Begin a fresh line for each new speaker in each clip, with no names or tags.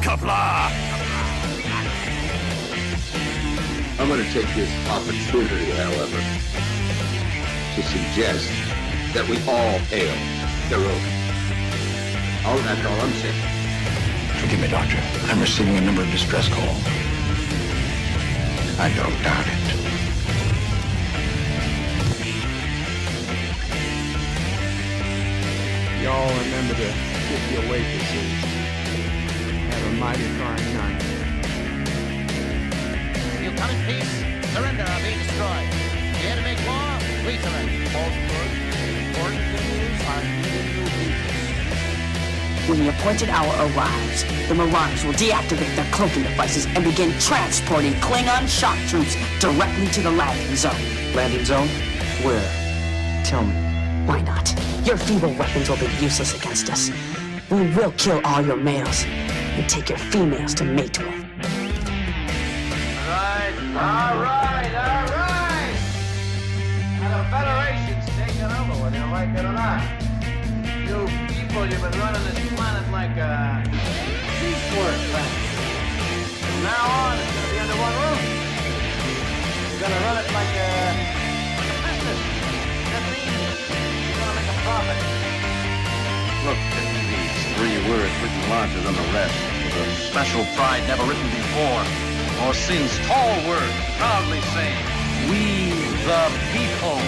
Qapla!
I'm going to take this opportunity, however, to suggest that we all hail Hiroga. Oh, that's all I'm saying.
Forgive me, Doctor. I'm receiving a number of distress calls. I don't doubt it.
Y'all remember to tip your waitresses. Have a mighty fine night.
You come in peace, surrender or be destroyed. You here to make war? We surrender. Falsehood. Important thing is, I'm giving you peace.
When the appointed hour arrives, the Marauders will deactivate their cloaking devices and begin transporting Klingon shock troops directly to the landing zone.
Landing zone? Where? Tell me.
Why not? Your feeble weapons will be useless against us. We will kill all your males and take your females to mate with.
All right. Now the Federation's taking over, whether you like it or not. You people, you've been running this planet like a piecework factory. From now on, it's going to be under one roof. You're going to run it like a business. That means you're going to make a profit.
Look at these 3 words written larger than the rest, with a special pride never written before or since. Tall words, proudly saying, "We the people."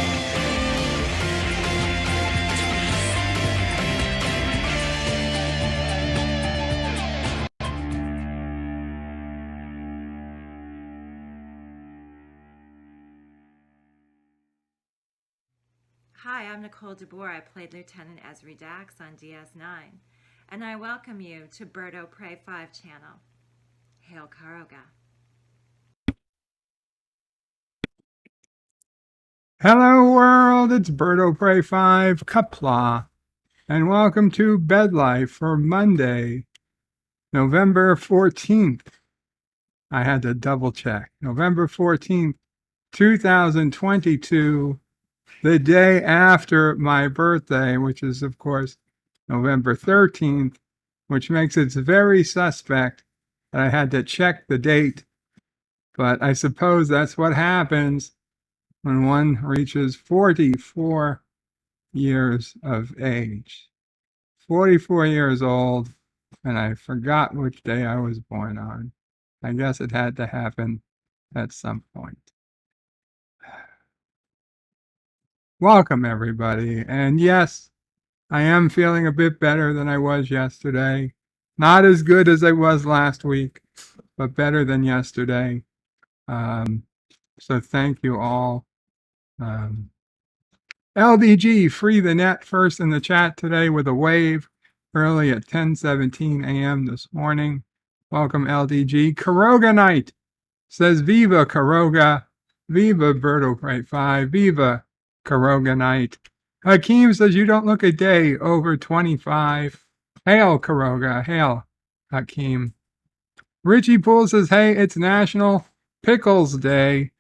Hi, I'm Nicole DeBoer. I played Lieutenant Ezri Dax on DS9, and I welcome you to Birdo Prey 5 channel. Hail Karoga.
Hello world, it's Birdo Prey 5, Qapla, and welcome to Bed Life for Monday, November 14th. I had to double check. November 14th, 2022, the day after my birthday, which is, of course, November 13th, which makes it very suspect that I had to check the date. But I suppose that's what happens when one reaches 44 years of age. 44 years old, and I forgot which day I was born on. I guess it had to happen at some point. Welcome, everybody. And yes, I am feeling a bit better than I was yesterday. Not as good as I was last week, but better than yesterday. So thank you all. LDG, free the net first in the chat today with a wave early at 10:17 a.m. this morning. Welcome, LDG. Karoga Night says, Viva Karoga, Viva Birdo Prey 5, Viva Karoga Night. Hakeem says, you don't look a day over 25. Hail Karoga, hail Hakeem. Richie Poole says, hey, it's National Pickles Day.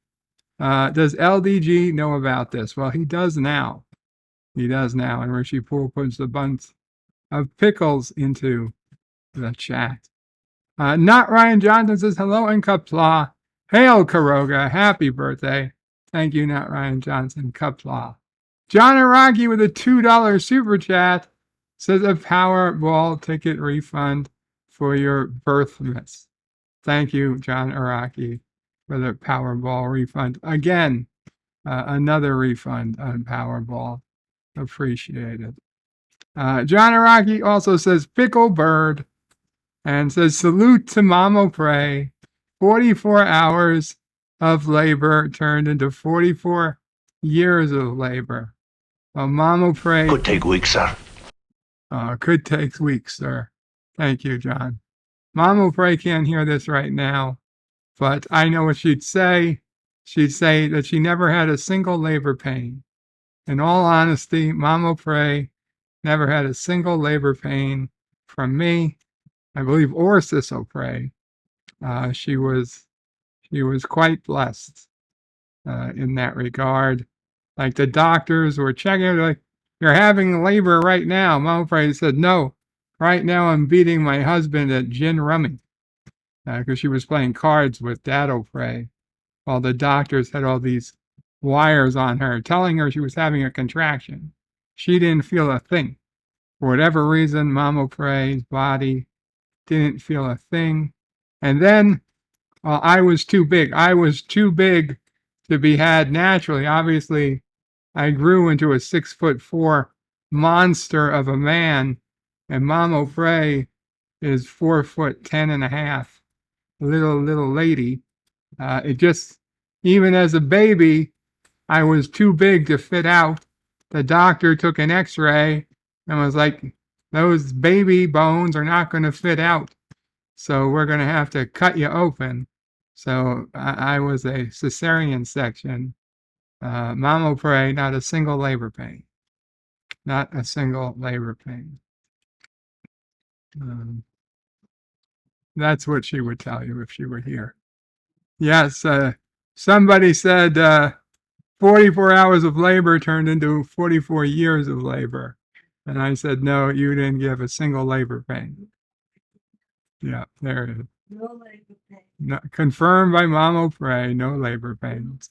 Does LDG know about this? Well, he does now. He does now. And Richie Poole puts a bunch of pickles into the chat. Not Ryan Johnson says, hello and Qapla. Hail Karoga. Happy birthday. Thank you, Not Ryan Johnson. Qapla. John Araki with a $2 super chat says a Powerball ticket refund for your birth miss. Thank you, John Araki, for the Powerball refund. Again, another refund on Powerball. Appreciated. John Araki also says Pickle Bird and says salute to Mamo Prey. 44 hours of labor turned into 44 years of labor. Well, Mamo Prey
Could take weeks, sir.
could take weeks, sir. Thank you, John. Mamo Prey can't hear this right now, but I know what she'd say. She'd say that she never had a single labor pain. In all honesty, Mamo Prey never had a single labor pain from me, I believe, or Sisso Prey. She was quite blessed in that regard. Like the doctors were checking, like, you're having labor right now. Mamo Prey said, no, Right now I'm beating my husband at gin rummy because she was playing cards with Dado Prey while the doctors had all these wires on her telling her she was having a contraction. She didn't feel a thing. For whatever reason, Mama Prey's body didn't feel a thing. And then I was too big. I was too big to be had naturally. Obviously, I grew into a 6'4" monster of a man, and Mama Prey is 4'10.5", little lady. It just, even as a baby, I was too big to fit out. The doctor took an X-ray and was like, "Those baby bones are not going to fit out, so we're going to have to cut you open." So I was a cesarean section. Mama Prey, not a single labor pain. Not a single labor pain. That's what she would tell you if she were here. Yes, somebody said 44 hours of labor turned into 44 years of labor. And I said, no, you didn't give a single labor pain. Yeah, there it is. No labor pain. No, confirmed by Mama Prey, no labor pains.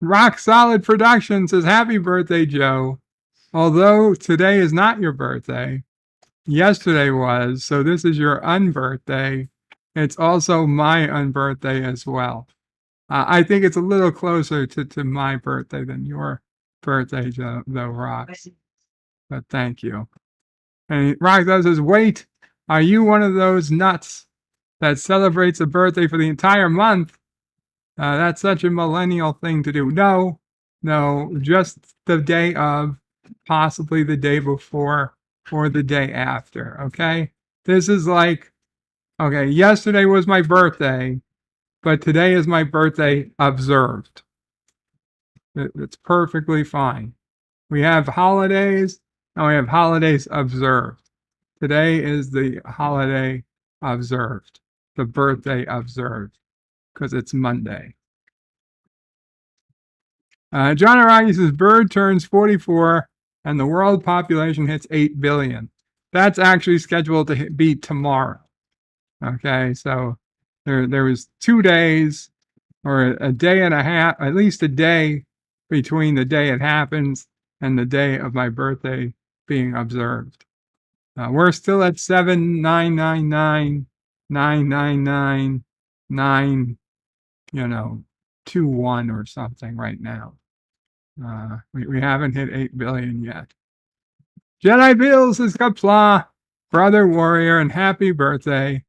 Rock Solid Productions says, happy birthday, Joe. Although today is not your birthday, yesterday was, so this is your unbirthday. It's also my unbirthday as well. I think it's a little closer to my birthday than your birthday, though, Rock. But thank you. And Rock says, wait, are you one of those nuts that celebrates a birthday for the entire month? That's such a millennial thing to do. No, just the day of, possibly the day before, or the day after, okay? This is like, okay, yesterday was my birthday, but today is my birthday observed. It's perfectly fine. We have holidays, and we have holidays observed. Today is the holiday observed, the birthday observed, because it's Monday. John Araki says, Bird turns 44 and the world population hits 8 billion. That's actually scheduled to be tomorrow. Okay, so there was 2 days or a day and a half, at least a day between the day it happens and the day of my birthday being observed. We're still at 7,999,999,21 or something right now. We haven't hit 8 billion yet. Jedi Bill says, Qapla, brother warrior, and happy birthday.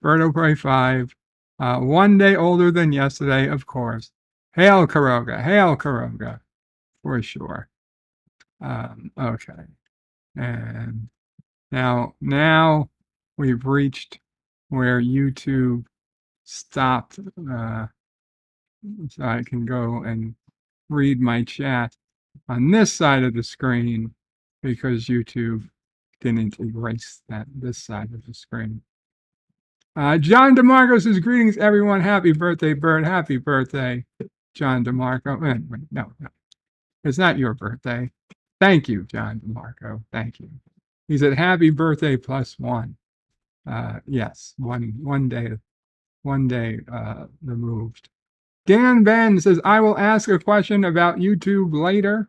Birdo Prey 5. 1 day older than yesterday, of course. Hail Karoga, for sure. Okay. And now we've reached where YouTube stopped, so I can go and read my chat on this side of the screen because YouTube didn't erase this side of the screen. John DeMarco says, greetings, everyone. Happy birthday, Bird. Happy birthday, John DeMarco. Wait, no. It's not your birthday. Thank you, John DeMarco. Thank you. He said, happy birthday +1. Yes, one day removed. Dan Ben says, I will ask a question about YouTube later.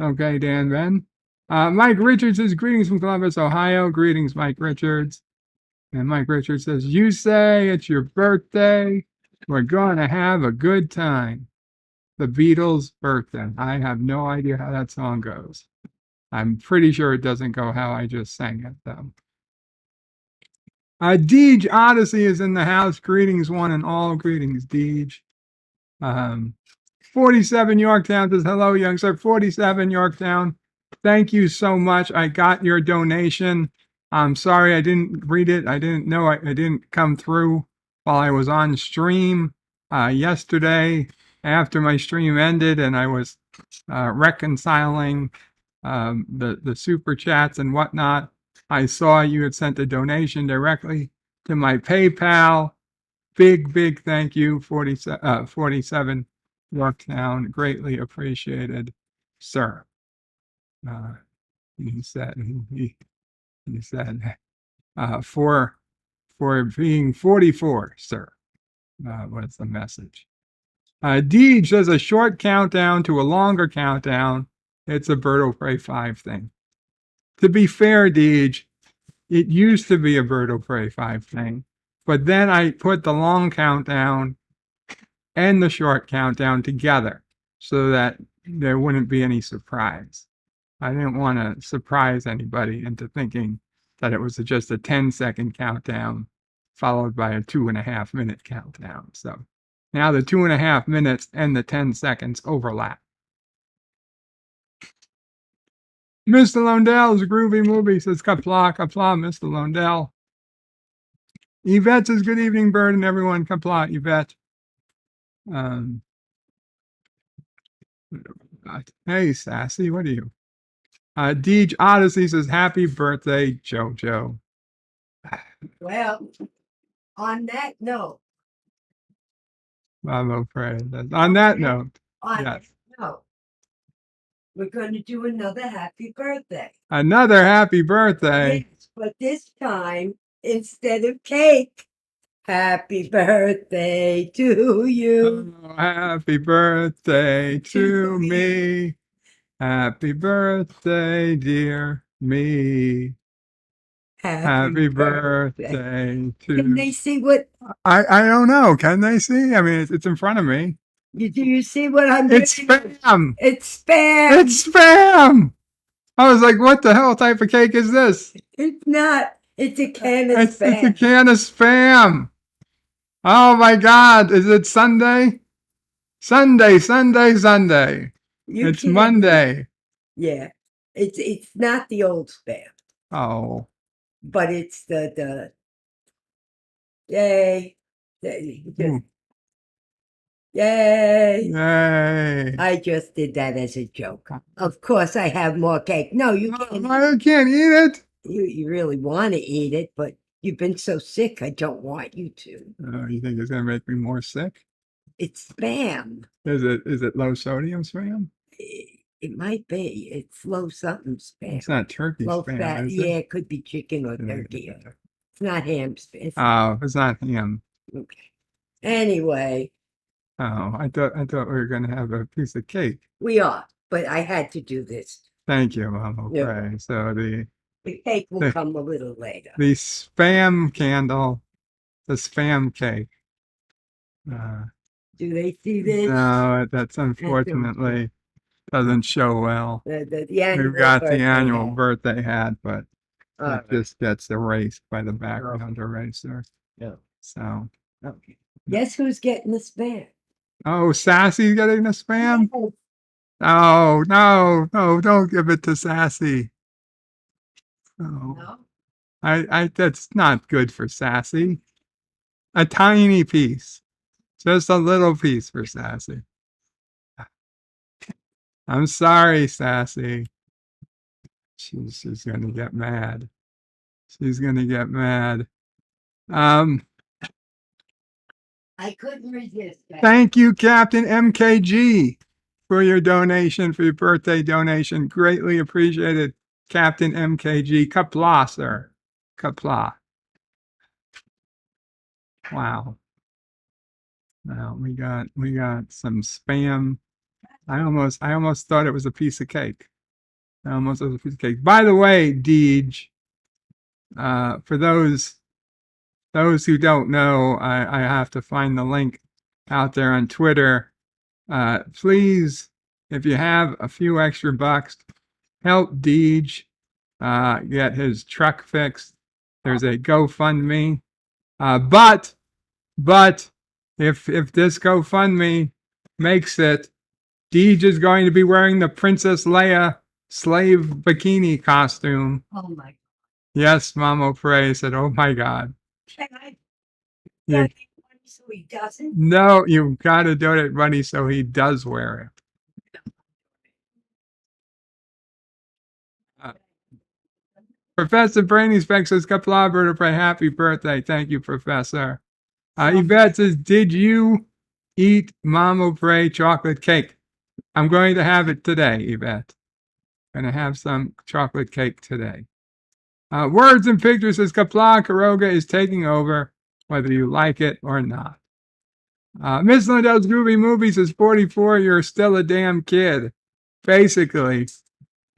Okay, Dan Ben. Mike Richards says, greetings from Columbus, Ohio. Greetings, Mike Richards. And Mike Richards says, you say it's your birthday. We're going to have a good time. The Beatles' birthday. I have no idea how that song goes. I'm pretty sure it doesn't go how I just sang it, though. Deej Odyssey is in the house. Greetings, one and all. Greetings, Deej. 47 Yorktown says, hello, young sir. 47 Yorktown. Thank you so much. I got your donation. I'm sorry I didn't read it. I didn't know I didn't come through while I was on stream yesterday after my stream ended and I was reconciling the super chats and whatnot. I saw you had sent a donation directly to my PayPal. Big thank you, 47 Yorktown. Greatly appreciated, sir. He said He said, for being 44, sir. What's the message? Deej does a short countdown to a longer countdown. It's a Bird will Pray 5 thing. To be fair, Deej, it used to be a Bird will Pray 5 thing, but then I put the long countdown and the short countdown together so that there wouldn't be any surprise. I didn't want to surprise anybody into thinking that it was just a 10-second countdown followed by a 2.5 minute countdown. So now the 2.5 minutes and the 10 seconds overlap. Mr. Londell's groovy movie says Qapla, Qapla, Mr. Londell. Yvette says good evening, Bird and everyone. Qapla, Yvette. Hey, Sassy, what are you? Deej Odyssey says happy birthday, Jojo.
Well, on that note.
I'm afraid. On that note,
On
yes.
that note, we're going to do another happy birthday.
Another happy birthday.
Yes, but this time, instead of cake, happy birthday to you.
Oh, happy birthday to me. Happy birthday, dear me. Happy birthday to.
Can they see what?
I don't know. Can they see? I mean, it's in front of me.
Do you see what I'm doing?
It's spam.
It's spam.
It's spam. I was like, what the hell type of cake is this?
It's not. It's a can of spam.
It's a can of spam. Oh my God. Is it Sunday? Sunday. It's Monday.
Yeah. It's not the old spam.
Oh.
But it's the yay. Yay.
Yay.
I just did that as a joke. Of course I have more cake. No, you can't.
I can't eat it.
You really want to eat it, but you've been so sick, I don't want you to.
Oh, you think it's gonna make me more sick?
It's spam.
Is it low sodium spam?
It might be. It's low something spam.
It's not turkey
Low
spam,
fat.
is it?
Yeah, it could be chicken or turkey. It's not ham spam.
Oh, it's not ham.
Okay. Anyway.
Oh, I thought we were gonna have a piece of cake.
We are, but I had to do this.
Thank you, Mama.
Yeah.
Okay, so the
cake will come a little later.
The spam candle, the spam cake.
Do they see this?
No, that's unfortunately doesn't show well.
We've
got the annual birthday hat, but it just gets erased by the background eraser.
Yeah.
So.
Okay. Guess who's getting the spam?
Oh, Sassy's getting the spam?
Yes.
Oh, no, don't give it to Sassy. Oh.
No?
I that's not good for Sassy. A tiny piece. Just a little piece for Sassy. I'm sorry, Sassy. She's gonna get mad. She's gonna get mad.
I couldn't resist that.
Thank you, Captain MKG, for your donation, for your birthday donation. Greatly appreciated, Captain MKG. Qapla, sir. Qapla. Wow. Now we got some spam. I almost thought it was a piece of cake. By the way, Deej, for those who don't know, I have to find the link out there on Twitter. Please, if you have a few extra bucks, help Deej get his truck fixed. There's a GoFundMe. But if this GoFundMe makes it, Deej is going to be wearing the Princess Leia slave bikini costume.
Oh my God.
Yes, Mama Prey said, oh my God.
Can I donate money so he doesn't?
No, you've got to donate money so he does wear it. Professor Brainy Specs says, Qapla, Bird Pray, happy birthday. Thank you, Professor. Yvette says, did you eat Mama Pray chocolate cake? I'm going to have it today, Yvette. Going to have some chocolate cake today. Words and Pictures says Qapla Karoga is taking over, whether you like it or not. Miss Lindell's Groovy Movies is 44. You're still a damn kid. Basically.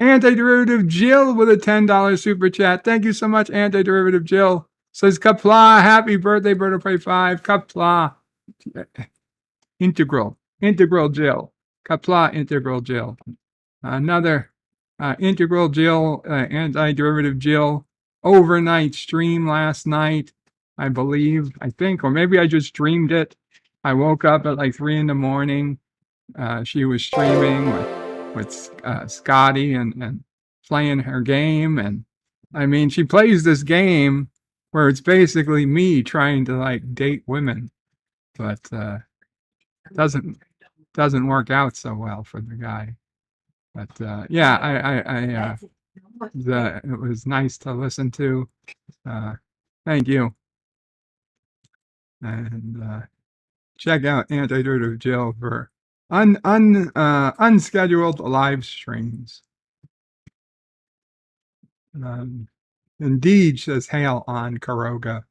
Antiderivative Jill with a $10 super chat. Thank you so much, Antiderivative Jill. Says Qapla, happy birthday, Bird of Prey 5. Qapla. Integral Jill. Qapla Integral Jill. Another Integral Jill, Antiderivative Jill. Overnight stream last night, I think, or maybe I just dreamed it. I woke up at like 3 a.m. She was streaming with Scotty and playing her game. And I mean, she plays this game where it's basically me trying to like date women, but doesn't work out so well for the guy. But yeah, it was nice to listen to. Thank you. And check out Antiderivative Jill for unscheduled live streams. Indeed, says Hail on Karoga.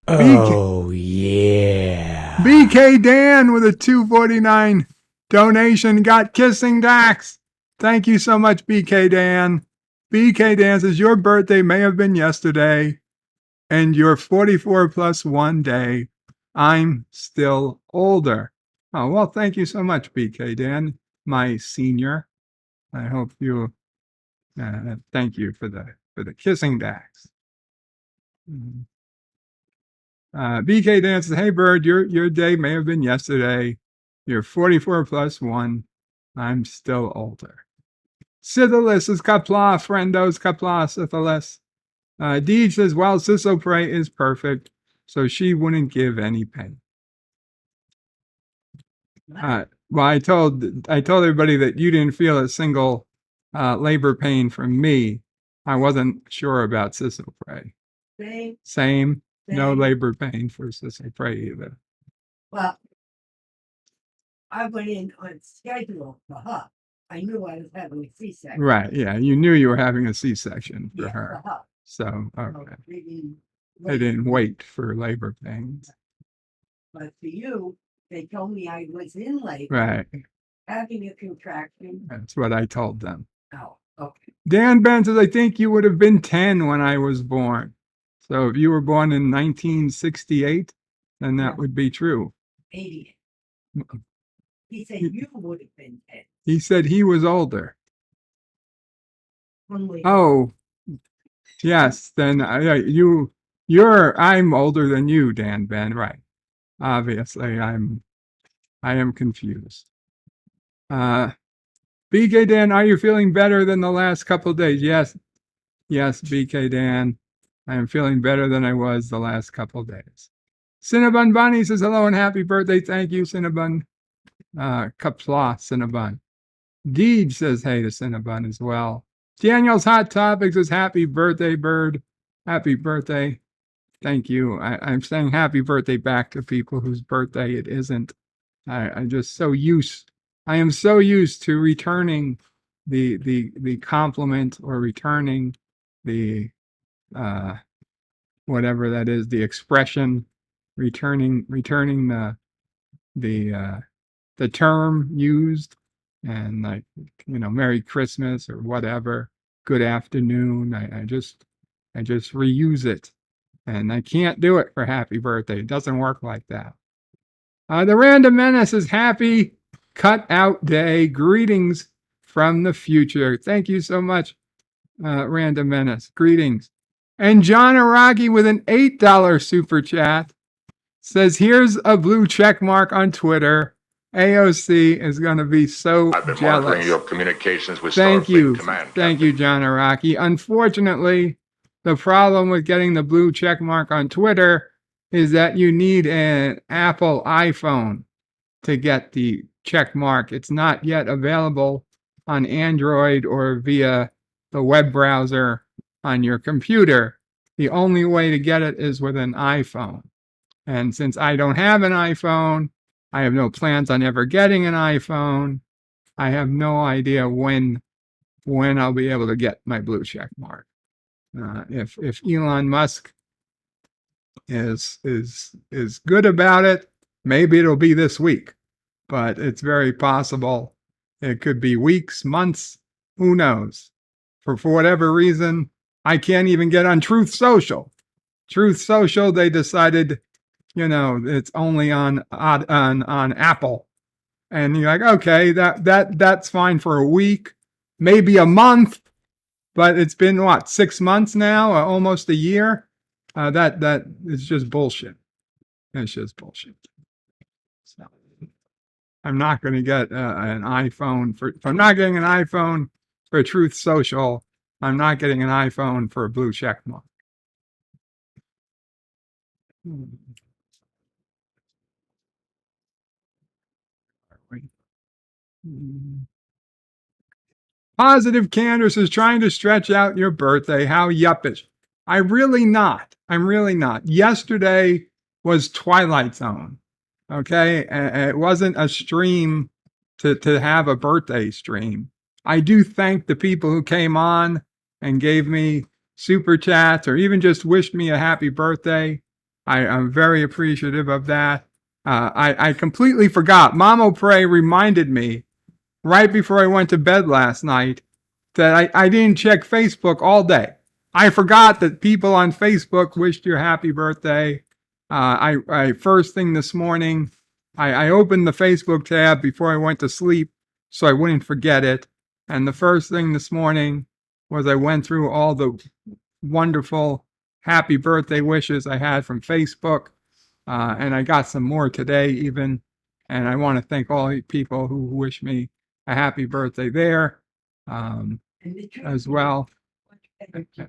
Oh, yeah.
BK Dan with a $2.49 donation got kissing Dax. Thank you so much, BK Dan. BK Dan says your birthday may have been yesterday, and you're 44 plus 1 day. I'm still older. Oh, well, thank you so much, BK Dan, my senior. I hope you, thank you for the kissing Dax. BK Dan says, hey, Bird, your day may have been yesterday. You're 44 plus 1. I'm still older. Syphilis is Qapla, friendos, Qapla, syphilis. Deej says, well, Sisso Prey is perfect, so she wouldn't give any pain. Well, I told everybody that you didn't feel a single labor pain from me. I wasn't sure about Sisso Prey. Same. No labor pain for Sisso Prey either.
Well, I went in on schedule for her. I knew I was having a C-section.
Right, yeah. You knew you were having a C-section for her.
For her.
So, okay.
They
didn't wait for labor pains.
But for you, they told me I was in labor.
Right.
Having a contraction.
That's what I told them.
Oh, okay.
Dan Ben says, I think you would have been 10 when I was born. So if you were born in 1968, then that would be true.
88. He said you would have been 10.
He said he was older. Oh, yes. Then I'm older than you, Dan Ben. Right. Obviously, I am confused. BK Dan, are you feeling better than the last couple of days? Yes, BK Dan. I am feeling better than I was the last couple of days. Cinnabon Bunny says hello and happy birthday. Thank you, Cinnabon. Qapla, Cinnabon. Deej says hey to Cinnabon as well. Daniel's Hot Topics says happy birthday, Bird. Happy birthday. Thank you. I'm saying happy birthday back to people whose birthday it isn't. I'm just so used. I am so used to returning the compliment or returning the whatever that is, the expression, returning the term used, and like, Merry Christmas or whatever, good afternoon. I just reuse it, and I can't do it for happy birthday. It doesn't work like that. The Random Menace is happy cutout day. Greetings from the future. Thank you so much, Random Menace. Greetings. And John Araki with an $8 super chat says, here's a blue check mark on Twitter. AOC is going to be so
I've been
jealous.
monitoring your communications with
Thank you.
Starfleet Command.
Thank you, John Araki. Unfortunately, the problem with getting the blue check mark on Twitter is that you need an Apple iPhone to get the check mark. It's not yet available on Android or via the web browser on your computer. The only way to get it is with an iPhone. And since I don't have an iPhone, I have no plans on ever getting an iPhone. I have no idea when I'll be able to get my blue check mark. If Elon Musk is good about it, maybe it'll be this week, but it's very possible it could be weeks, months, who knows. For whatever reason, I can't even get on Truth Social. Truth Social, they decided, it's only on Apple. And you're like, okay, that's fine for a week, maybe a month, but it's been what, 6 months now, almost a year. That is just bullshit. It's just bullshit. So I'm not going to get an iPhone if I'm not getting an iPhone for Truth Social, I'm not getting an iPhone for a blue check mark. Positive Candace is trying to stretch out your birthday. How yuppish. I'm really not. Yesterday was Twilight Zone. Okay. It wasn't a stream to have a birthday stream. I do thank the people who came on and gave me super chats or even just wished me a happy birthday. I'm very appreciative of that. I completely forgot. Mamo Pray reminded me right before I went to bed last night that I didn't check Facebook all day. I forgot that people on Facebook wished you a happy birthday. I first thing this morning, I opened the Facebook tab before I went to sleep so I wouldn't forget it. And the first thing this morning was I went through all the wonderful happy birthday wishes I had from Facebook. And I got some more today even. And I want to thank all the people who wish me a happy birthday there as well.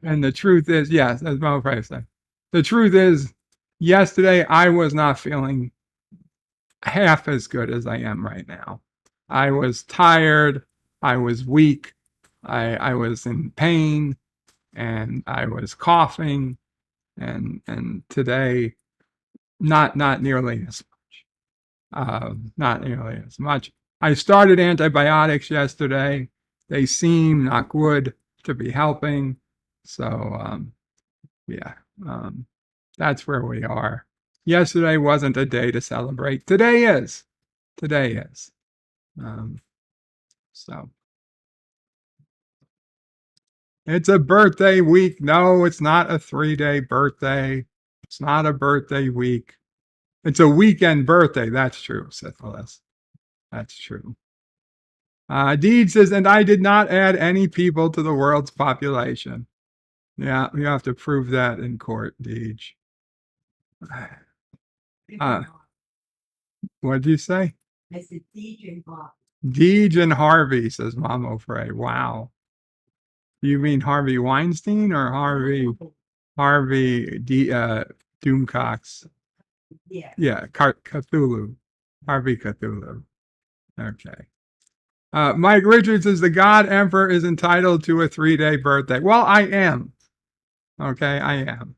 And the truth is, yes, as Mo Price said, the truth is, yesterday I was not feeling half as good as I am right now. I was tired. I was weak. I was in pain, and I was coughing, and today, not nearly as much. Not nearly as much. I started antibiotics yesterday. They seem, knock wood, to be helping. So, that's where we are. Yesterday wasn't a day to celebrate. Today is. So it's a birthday week. No, it's not a 3-day birthday. It's not a birthday week. It's a weekend birthday. That's true, Syphilis. That's true. Deed says, and I did not add any people to the world's population. Yeah, you have to prove that in court, Deej. What did you say?
I said Deej and Bob.
Deej and Harvey, says Mamo Frey. Wow. You mean Harvey Weinstein or Harvey Doomcox? Yeah, Cthulhu. Harvey Cthulhu. Okay. Mike Richards says the God Emperor is entitled to a 3-day birthday. Well, I am. Okay, I am.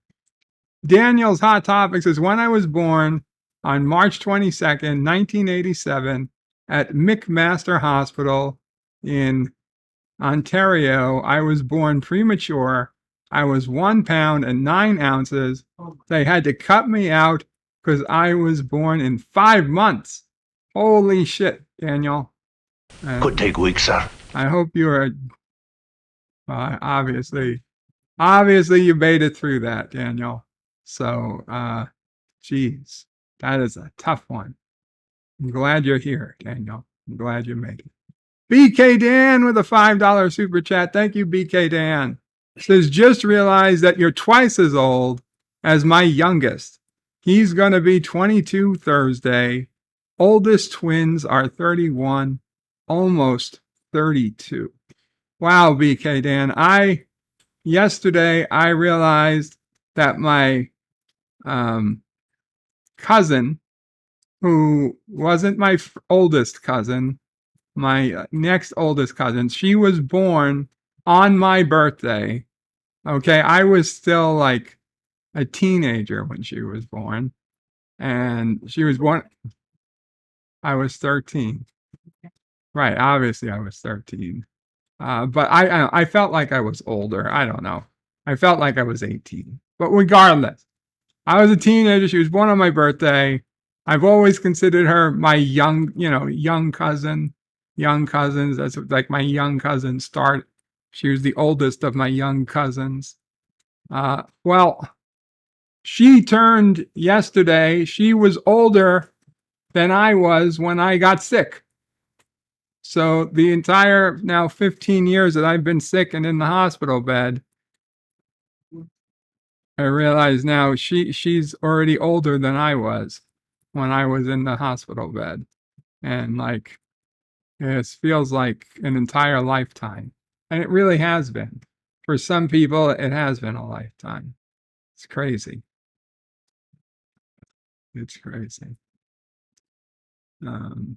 Daniel's Hot Topic says, when I was born on March 22nd, 1987, at McMaster Hospital in Ontario, I was born premature. I was 1 pound and 9 ounces. They had to cut me out because I was born in 5 months. Holy shit, Daniel.
Could take weeks, sir.
I hope you are, obviously you made it through that, Daniel. So, geez, that is a tough one. I'm glad you're here, Daniel. I'm glad you made it. BK Dan with a $5 super chat. Thank you, BK Dan. Says, just realized that you're twice as old as my youngest. He's going to be 22 Thursday. Oldest twins are 31, almost 32. Wow, BK Dan. Yesterday I realized that my cousin, who wasn't my oldest cousin, my next oldest cousin, she was born on my birthday. Okay, I was still like a teenager when she was born, and she was born. I was 13. Right, obviously I was 13. But I felt like I was older. I don't know. I felt like I was 18. But regardless, I was a teenager. She was born on my birthday. I've always considered her my young cousin. Young cousins. That's like my young cousin start. She was the oldest of my young cousins. Well, she turned yesterday. She was older than I was when I got sick. So the entire now 15 years that I've been sick and in the hospital bed, I realize now she's already older than I was when I was in the hospital bed. And like, it feels like an entire lifetime. And it really has been. For some people, it has been a lifetime. It's crazy. It's crazy. The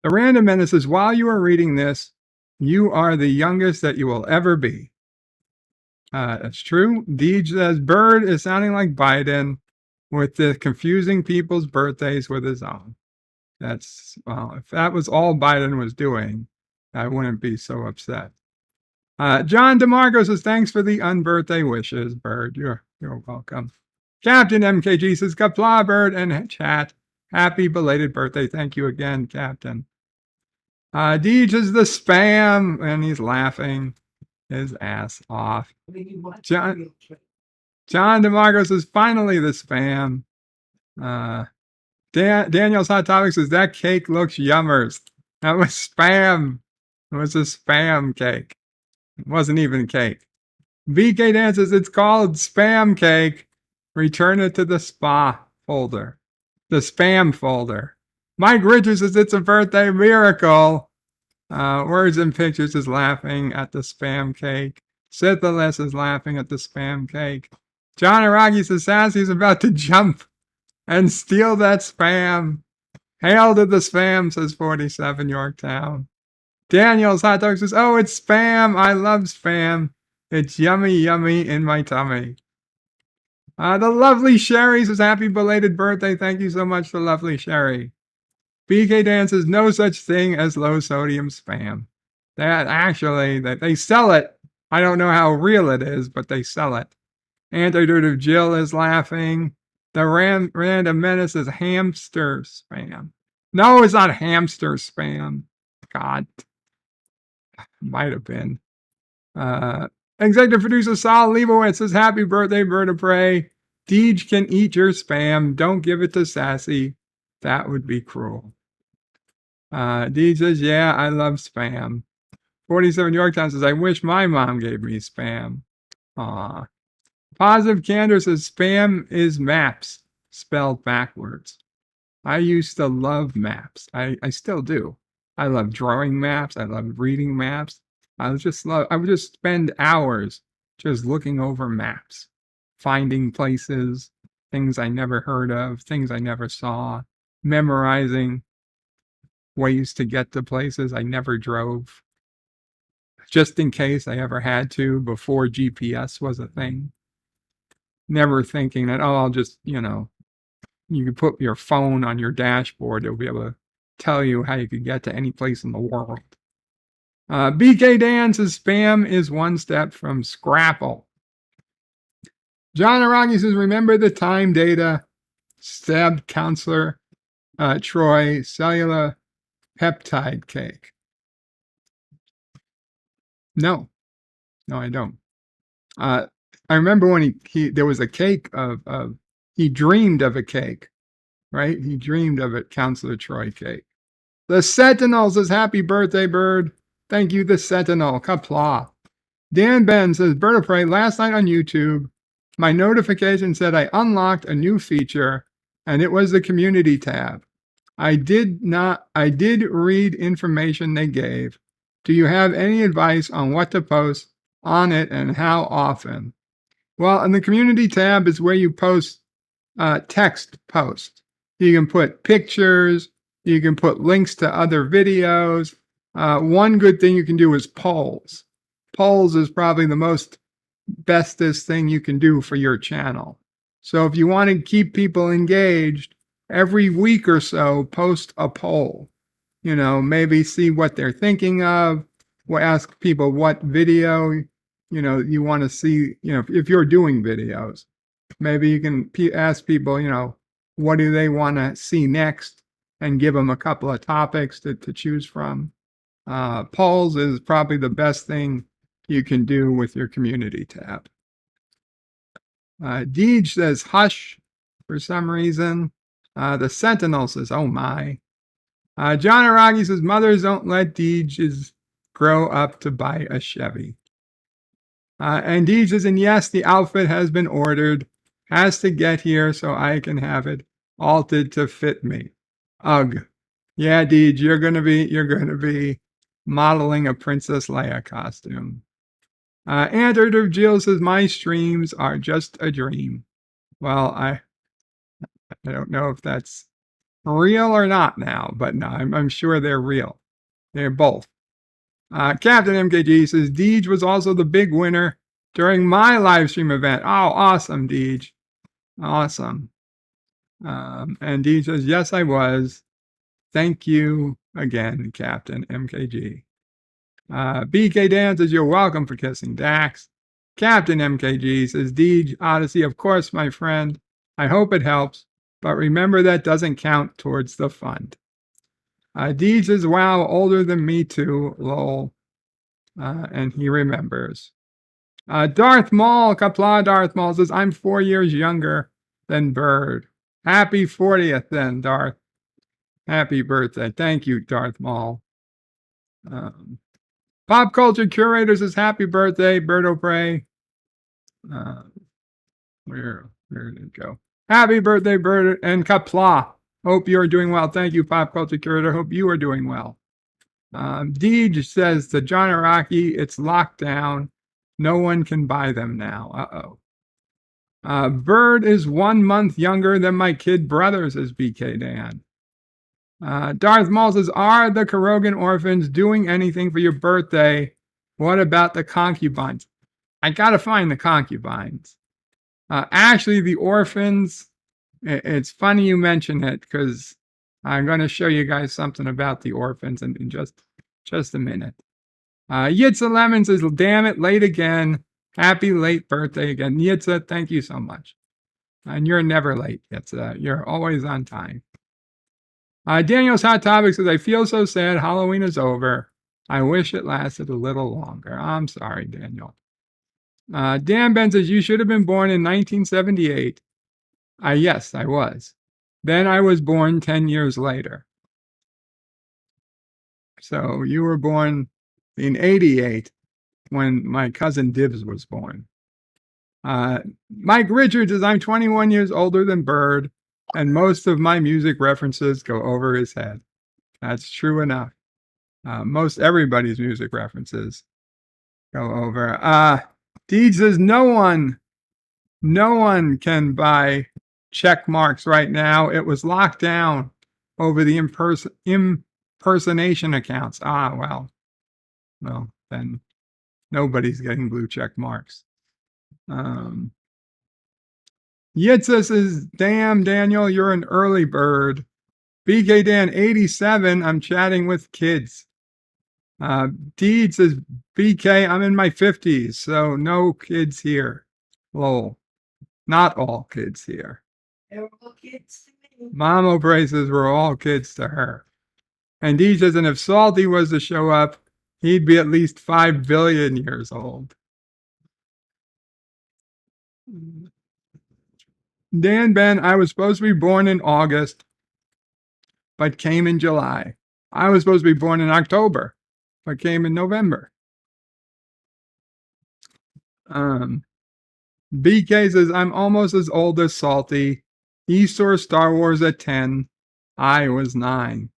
Random Menace says, while you are reading this, you are the youngest that you will ever be. That's true. Deej says, Bird is sounding like Biden with the confusing people's birthdays with his own. That's, well, if that was all Biden was doing, I wouldn't be so upset. John DeMarco says, thanks for the unbirthday wishes, Bird. You're welcome. Captain MKG says, Qapla, Bird, and chat. Happy belated birthday. Thank you again, Captain. Deej is the spam, and he's laughing his ass off. John DeMarco says, finally the spam. Daniel's Hot Topic says, that cake looks yummers. That was spam. It was a spam cake. It wasn't even cake. BK Dan says, it's called spam cake. Return it to the spa folder. The spam folder. Mike Richards says, it's a birthday miracle. Words and Pictures is laughing at the spam cake. Syphilis is laughing at the spam cake. John Araki says, Sassy's about to jump and steal that spam. Hail to the spam, says 47 Yorktown. Daniel's Hot Dog says, oh, it's spam. I love spam. It's yummy, yummy in my tummy. The lovely Sherry says, happy belated birthday. Thank you so much, the lovely Sherry. BK Dan says, no such thing as low sodium spam. That actually, that they sell it. I don't know how real it is, but they sell it. Antidote of Jill is laughing. The Random Menace is hamster spam. No, it's not hamster spam. God. Might have been. Executive producer Saul Leibowitz says, happy birthday, Bird of Prey. Deej can eat your spam. Don't give it to Sassy. That would be cruel. Deej says, yeah, I love spam. 47 Yorktown says, I wish my mom gave me spam. Aw. Positive Candor says, spam is maps spelled backwards. I used to love maps. I still do. I love drawing maps. I love reading maps. I would just spend hours just looking over maps, finding places, things I never heard of, things I never saw, memorizing ways to get to places I never drove, just in case I ever had to before GPS was a thing. Never thinking that, oh, I'll just, you can put your phone on your dashboard. It'll be able to tell you how you could get to any place in the world. BK Dan says, spam is one step from Scrapple. John Araki says, remember the time data stabbed counselor Troy cellular peptide cake. No, I don't. I remember when there was a cake of he dreamed of a cake, right? He dreamed of it, Counselor Troy cake. The Sentinel says, happy birthday, Bird. Thank you, the Sentinel. Qapla. Dan Ben says, Bird of Prey, last night on YouTube, my notification said I unlocked a new feature, and it was the community tab. I did read information they gave. Do you have any advice on what to post on it and how often? Well, in the community tab is where you post text posts. You can put pictures. You can put links to other videos. One good thing you can do is polls. Polls is probably the bestest thing you can do for your channel. So if you want to keep people engaged, every week or so, post a poll. maybe see what they're thinking of. We'll ask people what video, you want to see, if you're doing videos. Maybe you can ask people, what do they want to see next, and give them a couple of topics to choose from. Polls is probably the best thing you can do with your community tab. Deej says hush for some reason. The Sentinel says, oh my. John Aragi says, mothers don't let Deeges grow up to buy a Chevy. And Deej says, and yes, the outfit has been ordered. Has to get here so I can have it altered to fit me. Ugh. Yeah, Deej, you're gonna be modeling a Princess Leia costume. Andrew Jill says, my streams are just a dream. Well, I don't know if that's real or not now, but no, I'm sure they're real. They're both. Captain MKG says, Deej was also the big winner during my live stream event. Oh, awesome, Deej. Awesome. And Deej says, yes, I was. Thank you again, Captain MKG. BK Dan says, you're welcome for kissing Dax. Captain MKG says, Deej Odyssey, of course, my friend. I hope it helps, but remember that doesn't count towards the fund. Deej says, wow, older than me too, lol. And he remembers. Darth Maul, Qapla Darth Maul says, I'm 4 years younger than Bird. Happy 40th then, Darth. Happy birthday. Thank you, Darth Maul. Pop Culture Curator says, happy birthday, Birdo Prey. Where did it go? Happy birthday, Bird and Qapla. Hope you are doing well. Thank you, Pop Culture Curator. Hope you are doing well. Deej says to John Araki, it's locked down. No one can buy them now. Bird is 1 month younger than my kid brother, says BK Dan. Darth Maul says, are the Kurogan orphans doing anything for your birthday? What about the concubines? I gotta find the concubines. Actually, the orphans, it's funny you mention it, because I'm going to show you guys something about the orphans in just a minute. Yitza Lemon says, damn it, late again. Happy late birthday again. Yitza, thank you so much. And you're never late, Yitza. You're always on time. Daniel's Hot Topic says, I feel so sad. Halloween is over. I wish it lasted a little longer. I'm sorry, Daniel. Dan Ben says, you should have been born in 1978. Yes, I was. Then I was born 10 years later. So you were born in 88 when my cousin Dibs was born. Mike Richards says, I'm 21 years older than Bird, and most of my music references go over his head. That's true enough. Most everybody's music references go over. Deej says, no one can buy check marks right now. It was locked down over the impersonation accounts. Well, then nobody's getting blue check marks. Yitza says, damn, Daniel, you're an early bird. BK Dan 87, I'm chatting with kids. Deed says, BK, I'm in my 50s, so no kids here. Lol. Not all kids here.
They're all kids to me.
Mom O'Bray says we're all kids to her. And Deed says, and if Salty was to show up, he'd be at least 5 billion years old. Dan Ben, I was supposed to be born in August, but came in July. I was supposed to be born in October, but came in November. BK says, I'm almost as old as Salty. He saw Star Wars at 10. I was 9.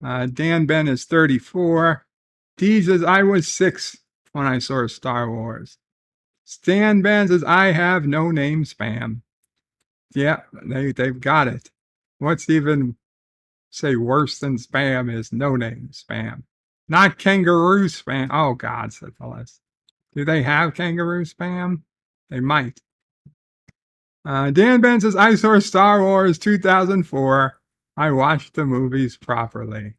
Dan Ben is 34. T says, I was 6 when I saw Star Wars. Stan Ben says, I have no name spam. Yeah, they've got it. What's even, say, worse than spam is no name spam. Not kangaroo spam. Oh, God, said Phyllis. Do they have kangaroo spam? They might. Dan Ben says, I saw Star Wars 2004. I watch the movies properly.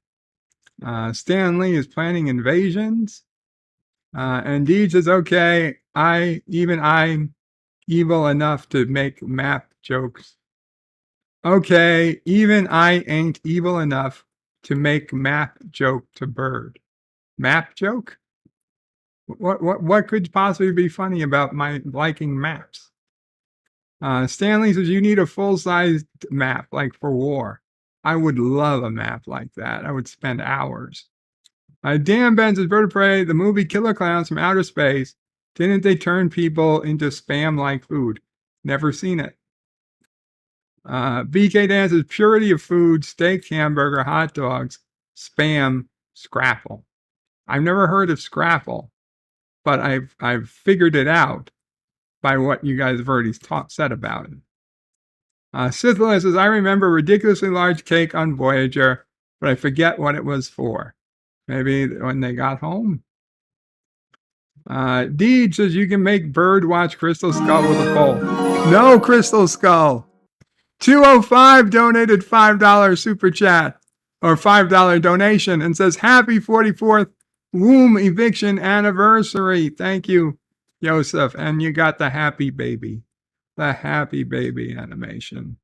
Stan Lee is planning invasions. And Deej says, okay, I'm evil enough to make map jokes. Okay, even I ain't evil enough to make map joke to bird. Map joke? What could possibly be funny about my liking maps? Stan Lee says, you need a full-sized map, like for war. I would love a map like that. I would spend hours. Dan Ben says, Bird of Prey, the movie Killer Clowns from Outer Space, didn't they turn people into spam-like food? Never seen it. BK Dan says, purity of food, steak, hamburger, hot dogs, spam, scrapple. I've never heard of scrapple, but I've figured it out by what you guys have already said about it. Scythilis says, I remember a ridiculously large cake on Voyager, but I forget what it was for. Maybe when they got home? Deej says, you can make Bird watch Crystal Skull with a poll. No Crystal Skull. 205 donated $5 super chat or $5 donation and says, happy 44th womb eviction anniversary. Thank you, Joseph. And you got the happy baby animation.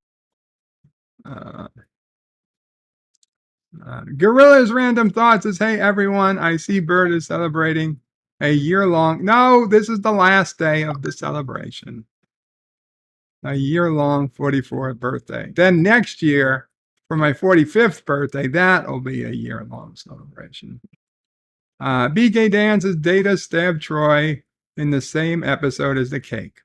Gorilla's Random Thoughts says, hey, everyone, I see Bird is celebrating a year-long. No, this is the last day of the celebration. A year-long 44th birthday. Then next year, for my 45th birthday, that'll be a year-long celebration. BK Dan says, Data stabbed Troy in the same episode as the cake.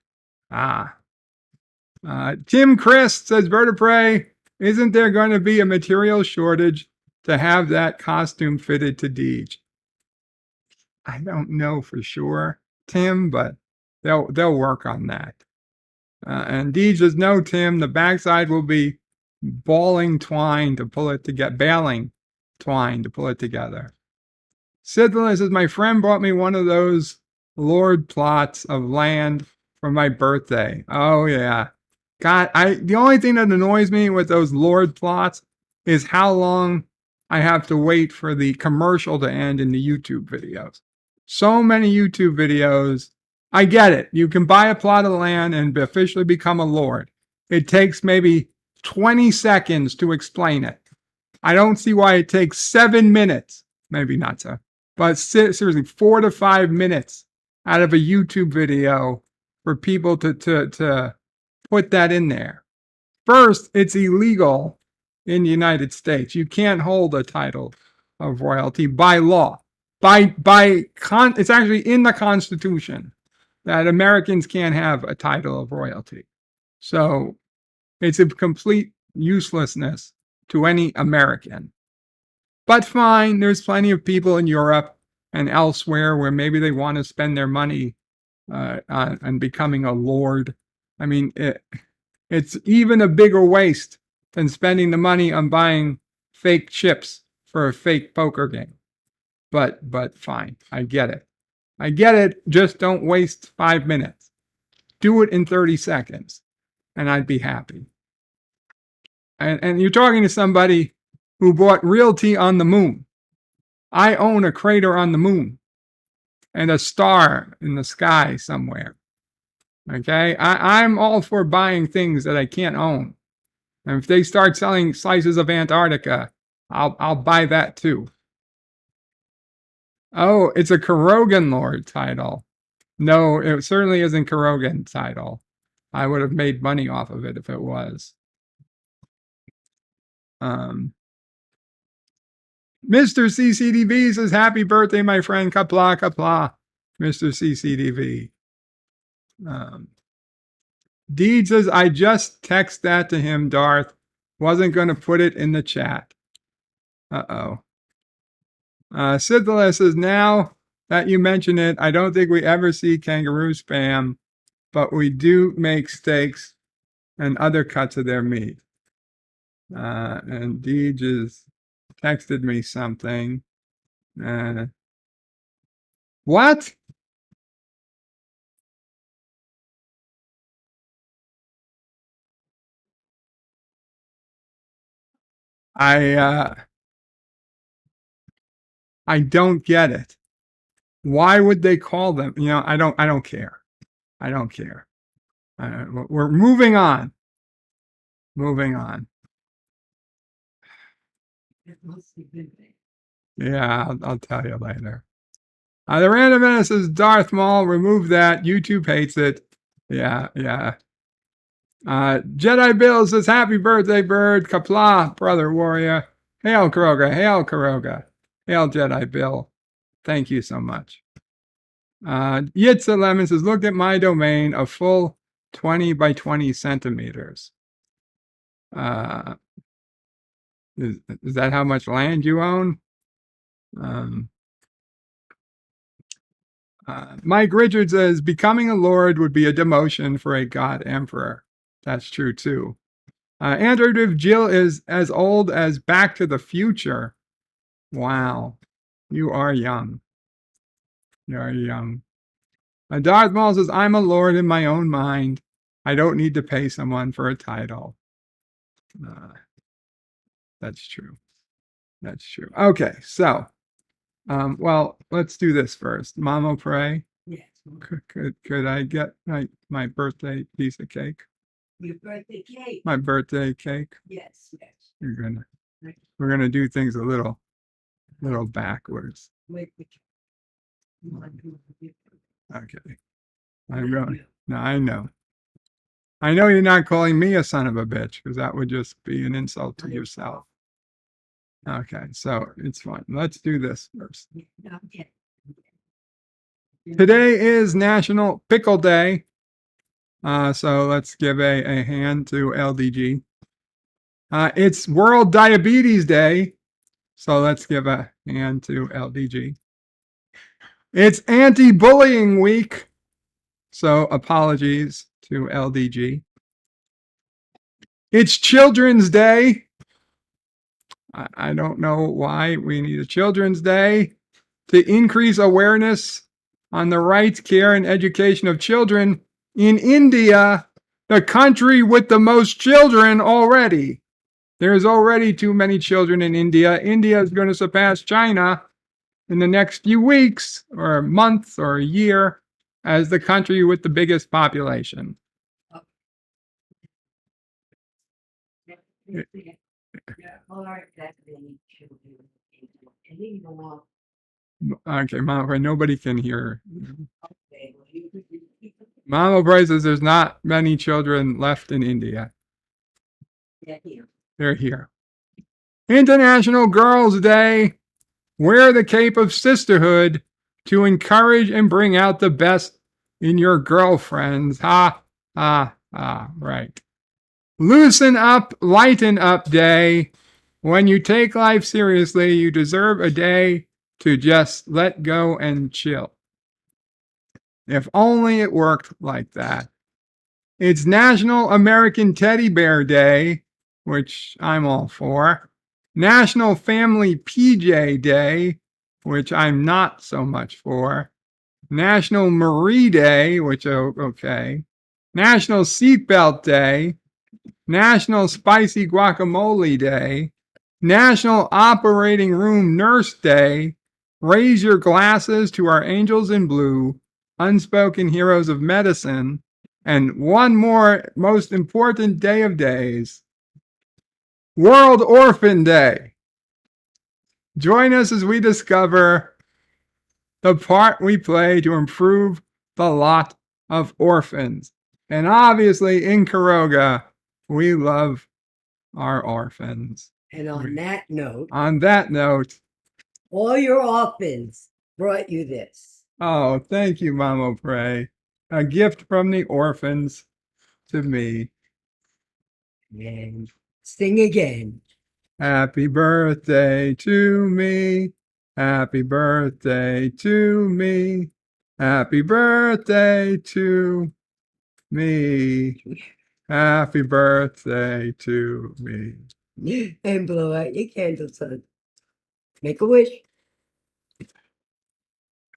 Tim Christ says, Bird of Prey, isn't there going to be a material shortage to have that costume fitted to Deej? I don't know for sure, Tim, but they'll work on that. And Deej says, no, Tim, the backside will be baling twine to pull it together. Baling twine to pull it together. Scythilis says, my friend bought me one of those lord plots of land for my birthday. Oh, yeah. God, the only thing that annoys me with those lord plots is how long I have to wait for the commercial to end in the YouTube videos. So many YouTube videos. I get it. You can buy a plot of land and officially become a lord. It takes maybe 20 seconds to explain it. I don't see why it takes 7 minutes. Maybe not so. But seriously, 4 to 5 minutes out of a YouTube video for people to put that in there. First, it's illegal in the United States. You can't hold a title of royalty by law. It's actually in the Constitution that Americans can't have a title of royalty. So it's a complete uselessness to any American. But fine, there's plenty of people in Europe and elsewhere where maybe they want to spend their money on becoming a lord. I mean, it's even a bigger waste than spending the money on buying fake chips for a fake poker game. But fine, I get it. I get it. Just don't waste 5 minutes. Do it in 30 seconds, and I'd be happy. And you're talking to somebody who bought realty on the moon. I own a crater on the moon and a star in the sky somewhere. Okay, I'm all for buying things that I can't own. And if they start selling slices of Antarctica, I'll buy that too. Oh, it's a Kurgan Lord title. No, it certainly isn't Kurgan title. I would have made money off of it if it was. Mr. CCDV says, happy birthday, my friend. Qapla, Qapla, Mr. CCDV. Deed says, I just text that to him, Darth. Wasn't going to put it in the chat. Uh-oh. Scythilis says, now that you mention it, I don't think we ever see kangaroo spam, but we do make steaks and other cuts of their meat. And Deej has texted me something. What? I don't get it. Why would they call them? I don't care. I don't care. We're moving on. Moving on. Yeah, I'll tell you later. The random menace says Darth Maul. Remove that. YouTube hates it. Yeah. Jedi Bill says happy birthday, bird. Qapla, brother warrior. Hail Karoga. Hail Karoga. Hail Jedi Bill. Thank you so much. Yitza Lemon says, look at my domain, a full 20 by 20 centimeters. Is that how much land you own? Mike Richards says, becoming a lord would be a demotion for a god emperor. That's true too. Android with Jill is as old as Back to the Future. Wow. You are young. You are young. Darth Maul says, I'm a lord in my own mind. I don't need to pay someone for a title. That's true. That's true. Okay, so, well, let's do this first. Mama pray.
Yes.
Could I get my birthday piece of cake?
Your birthday cake.
My birthday cake.
Yes.
We're gonna do things a little backwards. Okay. I'm going. No, I know. I know you're not calling me a son of a bitch, because that would just be an insult to yourself. Okay, so it's fine. Let's do this first. Today is National Pickle Day. So let's give a hand to LDG. It's World Diabetes Day. So let's give a hand to LDG. It's Anti-Bullying Week. So apologies to LDG. It's Children's Day. I don't know why we need a Children's Day. To increase awareness on the rights, care, and education of children in India, the country with the most children already. There's already too many children in India. India is going to surpass China in the next few weeks or months or a year as the country with the biggest population. Okay, Mama, nobody can hear. Mama Bray says there's not many children left in India. They're here. International Girls' Day. Wear the cape of sisterhood to encourage and bring out the best in your girlfriends. Ha, ha, ha, right. Loosen up, lighten up day. When you take life seriously, you deserve a day to just let go and chill. If only it worked like that. It's National American Teddy Bear Day, which I'm all for. National Family PJ Day, which I'm not so much for. National Marie Day, which, okay. National Seatbelt Day. National Spicy Guacamole Day. National Operating Room Nurse Day. Raise your glasses to our angels in blue, unspoken heroes of medicine. And one more most important day of days, World Orphan Day. Join us as we discover the part we play to improve the lot of orphans. And obviously in Karoga, we love our orphans.
And on that note, all your orphans brought you this.
Oh, thank you, Mama Pray. A gift from the orphans to me.
And sing again.
Happy birthday to me. Happy birthday to me. Happy birthday to me. Happy birthday to me.
And blow out your candle, son. Make a wish.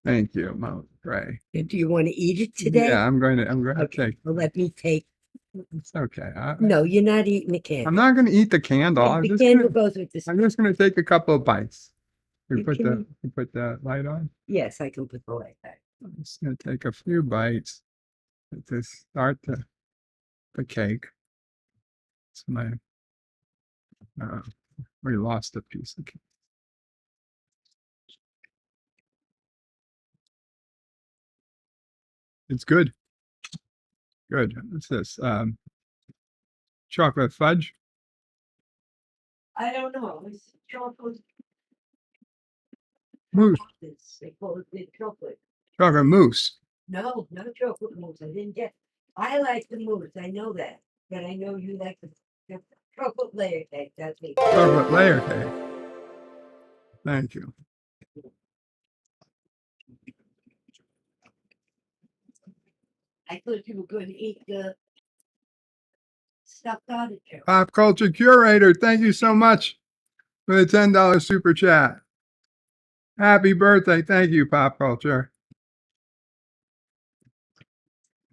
Thank you, Mama Pray.
And do you want to eat it today?
Yeah, I'm going to take.
Well, let me take
It's okay.
No, you're not eating the candle.
I'm not going to eat the candle.
The candle goes with the.
I'm just going to take a couple of bites.
You
You put the light on.
Yes, I can put the light back.
I'm just going to take a few bites to start the cake. It's my. We lost a piece of cake. It's good. Good. What's this? Chocolate fudge.
I don't know. It's chocolate.
Mousse.
They call it chocolate.
Chocolate mousse.
No, not chocolate mousse. I didn't get. I like the mousse. I know that, but I know you like the chocolate layer cake. That's me.
Chocolate layer cake. Thank you.
I thought you were going to eat the stuffed artichoke.
Pop Culture Curator, thank you so much for the $10 super chat. Happy birthday. Thank you, Pop Culture.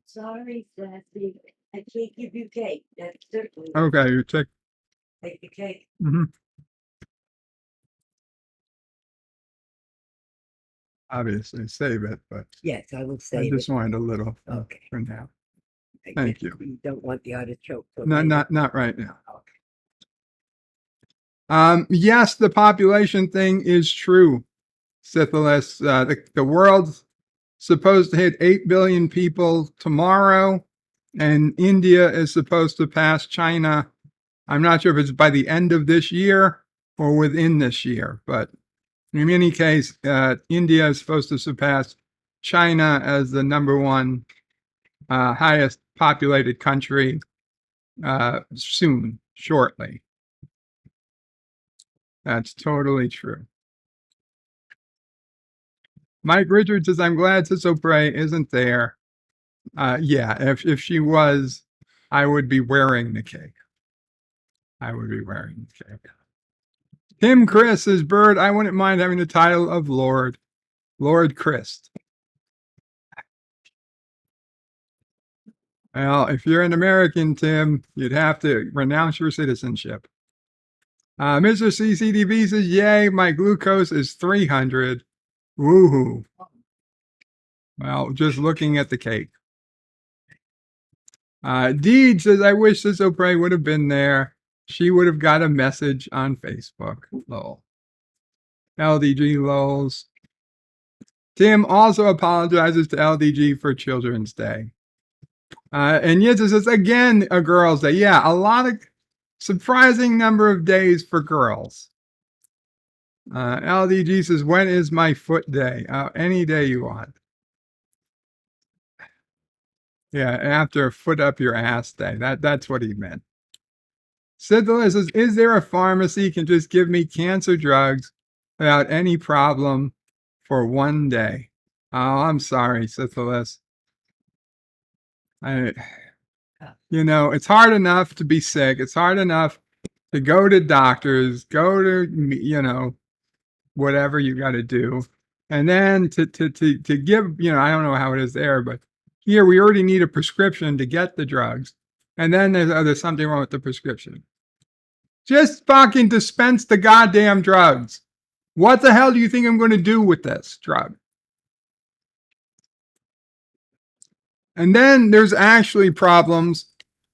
Sorry, Sassy. I can't give you cake. That's certainly.
Okay, you take
the cake.
Obviously, save it, but
yes, I will save it.
I just wanted a little
okay
for now. Thank you.
You don't want the artichoke.
No, not right now. Okay. Yes, the population thing is true. Syphilis. The world's supposed to hit 8 billion people tomorrow, and India is supposed to pass China. I'm not sure if it's by the end of this year or within this year, but in any case, India is supposed to surpass China as the number one highest populated country shortly. That's totally true. Mike Richards says, I'm glad Sissopray isn't there. Yeah, if she was, I would be wearing the cake. I would be wearing the cake. Tim Chris says, Bird, I wouldn't mind having the title of Lord Christ. Well, if you're an American, Tim, you'd have to renounce your citizenship. Mr. CCTV says, yay, my glucose is 300. Woohoo. Well, just looking at the cake. Deed says, I wish Sissopray would have been there. She would have got a message on Facebook. Lol. LDG lols. Tim also apologizes to LDG for Children's Day. And Yitza says, again, a girl's day. Yeah, a lot of surprising number of days for girls. LDG says, when is my foot day? Any day you want. Yeah, after a foot up your ass day. That's what he meant. Syphilis says, is there a pharmacy can just give me cancer drugs without any problem for one day? Oh, I'm sorry, Syphilis. It's hard enough to be sick. It's hard enough to go to doctors, go to, whatever you got to do. And then to give, I don't know how it is there, but here we already need a prescription to get the drugs. And then there's something wrong with the prescription. Just fucking dispense the goddamn drugs. What the hell do you think I'm going to do with this drug? And then there's actually problems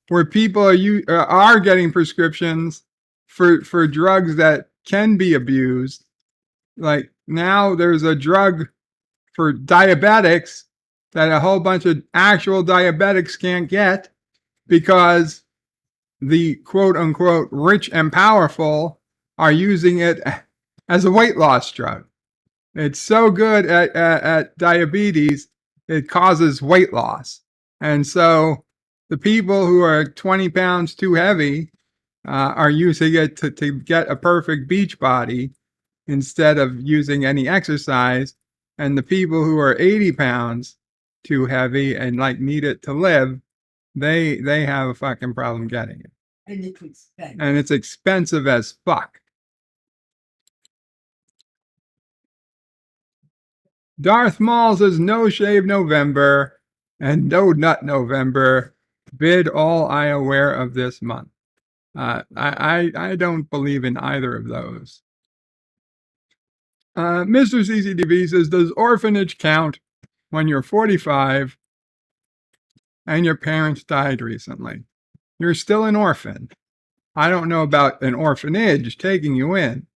where people are getting prescriptions for drugs that can be abused. Like now there's a drug for diabetics that a whole bunch of actual diabetics can't get because the quote unquote rich and powerful are using it as a weight loss drug. It's so good at diabetes, it causes weight loss. And so the people who are 20 pounds too heavy are using it to get a perfect beach body instead of using any exercise. And the people who are 80 pounds too heavy and need it to live, they have a fucking problem getting it.
And it's expensive.
And it's expensive as fuck. Darth Maul says no shave November and no nut November. Bid all I aware of this month. I don't believe in either of those. Mr. CCTV says, does orphanage count when you're 45 and your parents died recently? You're still an orphan. I don't know about an orphanage taking you in,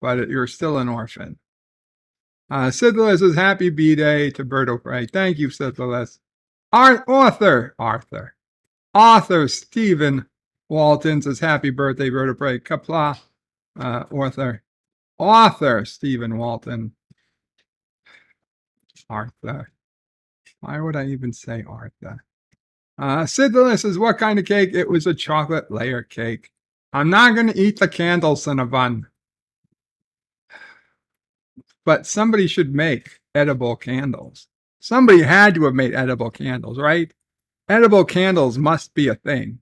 but you're still an orphan. Syphilis says, happy B-Day to Berto Prey. Thank you, Syphilis. Author Stephen Walton says, happy birthday, Berto Prey. Qapla, author Stephen Walton. Arthur. Why would I even say Arthur? Syphilis says, what kind of cake? It was a chocolate layer cake. I'm not going to eat the candles, Cinnabon. But somebody should make edible candles. Somebody had to have made edible candles, right? Edible candles must be a thing.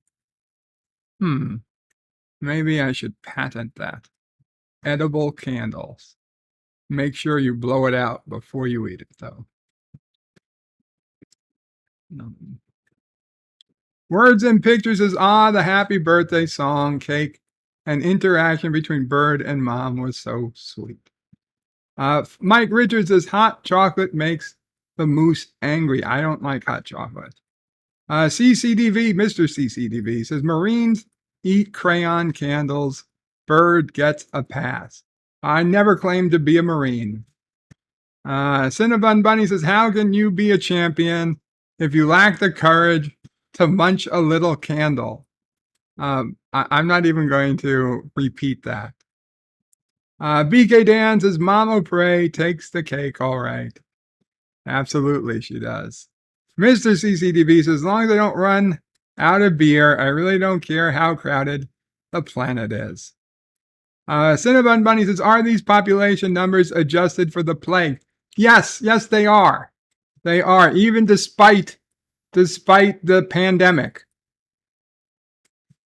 Maybe I should patent that. Edible candles. Make sure you blow it out before you eat it, though. Words and Pictures is the happy birthday song, cake, and interaction between Bird and Mom was so sweet. Mike Richards says, hot chocolate makes the moose angry. I don't like hot chocolate. CCDV, Mr. CCDV says, Marines eat crayon candles. Bird gets a pass. I never claimed to be a Marine. Cinnabon Bunny says, how can you be a champion if you lack the courage to munch a little candle? I'm not even going to repeat that. BK Dan says, Mama Pray takes the cake, all right. Absolutely, she does. Mr. CCTV says, as long as I don't run out of beer, I really don't care how crowded the planet is. Cinnabon Bunny says, are these population numbers adjusted for the plague? Yes, they are. They are, even despite the pandemic.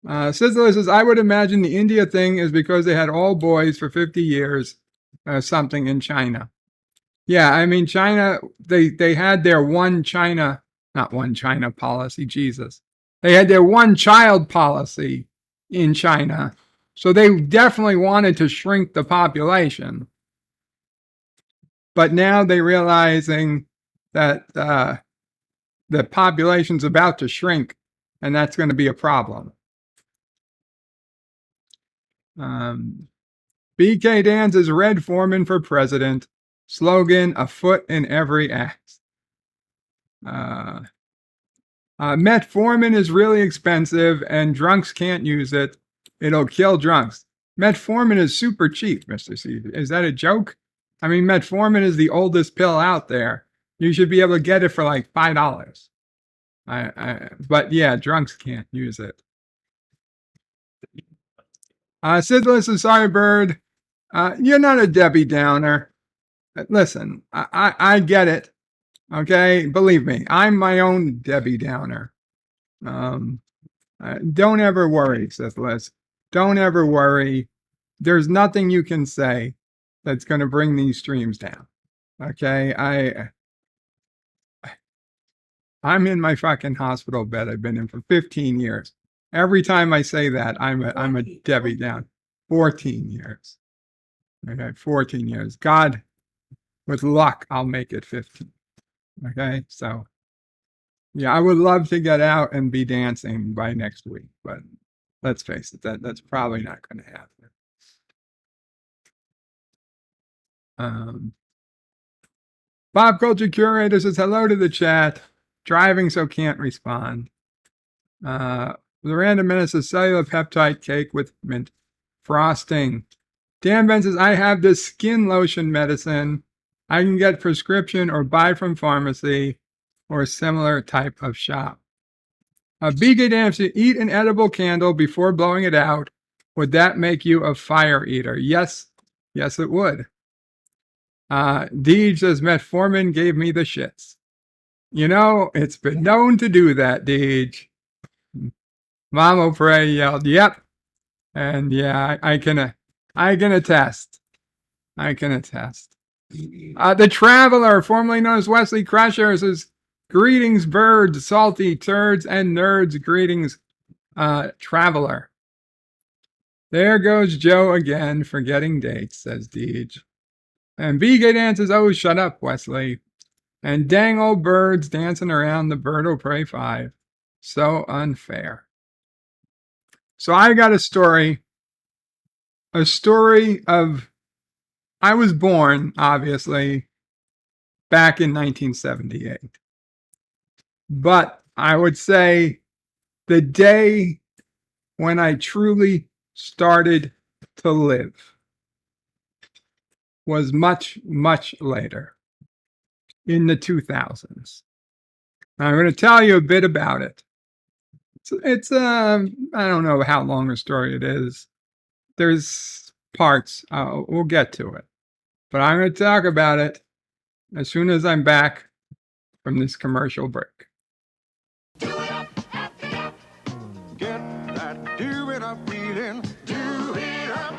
Sizzler says, I would imagine the India thing is because they had all boys for 50 years, something in China. Yeah, I mean, China, they had their not one China policy, Jesus. They had their one child policy in China. So they definitely wanted to shrink the population. But now they're realizing that the population's about to shrink, and that's going to be a problem. BK Dan's is Red Foreman for president. Slogan, a foot in every axe. Metformin is really expensive and drunks can't use it. It'll kill drunks. Metformin is super cheap, Mr. C. Is that a joke? I mean, metformin is the oldest pill out there. You should be able to get it for like $5. But yeah, drunks can't use it. Sidless and sorry, Bird. You're not a Debbie Downer. Listen, I get it. Okay, believe me, I'm my own Debbie Downer. Don't ever worry, Sidless. Don't ever worry. There's nothing you can say that's going to bring these streams down. Okay, I'm in my fucking hospital bed. I've been in for 15 years. Every time I say that, I'm a Debbie Downer. 14 years. Okay, 14 years. God, with luck, I'll make it 15. Okay, so yeah, I would love to get out and be dancing by next week, but let's face it, that's probably not going to happen. Pop Culture Curator says hello to the chat. Driving, so can't respond. The Random Menace says cellular peptide cake with mint frosting. Dan Ben says, I have this skin lotion medicine. I can get prescription or buy from pharmacy or a similar type of shop. BK Dan says, eat an edible candle before blowing it out. Would that make you a fire eater? Yes, it would. Deej says, metformin gave me the shits. You know, it's been known to do that, Deej. Mama Pray yelled, yep. And yeah, I can attest. The Traveler, formerly known as Wesley Crusher, says, Greetings, birds, salty turds, and nerds. Greetings, traveler. There goes Joe again, forgetting dates, says Deej. And BK dances, oh, shut up, Wesley. And dang old birds dancing around the Birdo Prey 5. So unfair. So I got a story of, I was born, obviously, back in 1978. But I would say the day when I truly started to live was much, much later, in the 2000s. I'm going to tell you a bit about it. It's I don't know how long a story it is. There's parts. We'll get to it. But I'm going to talk about it as soon as I'm back from this commercial break.
Get that do it up feeling, do it up.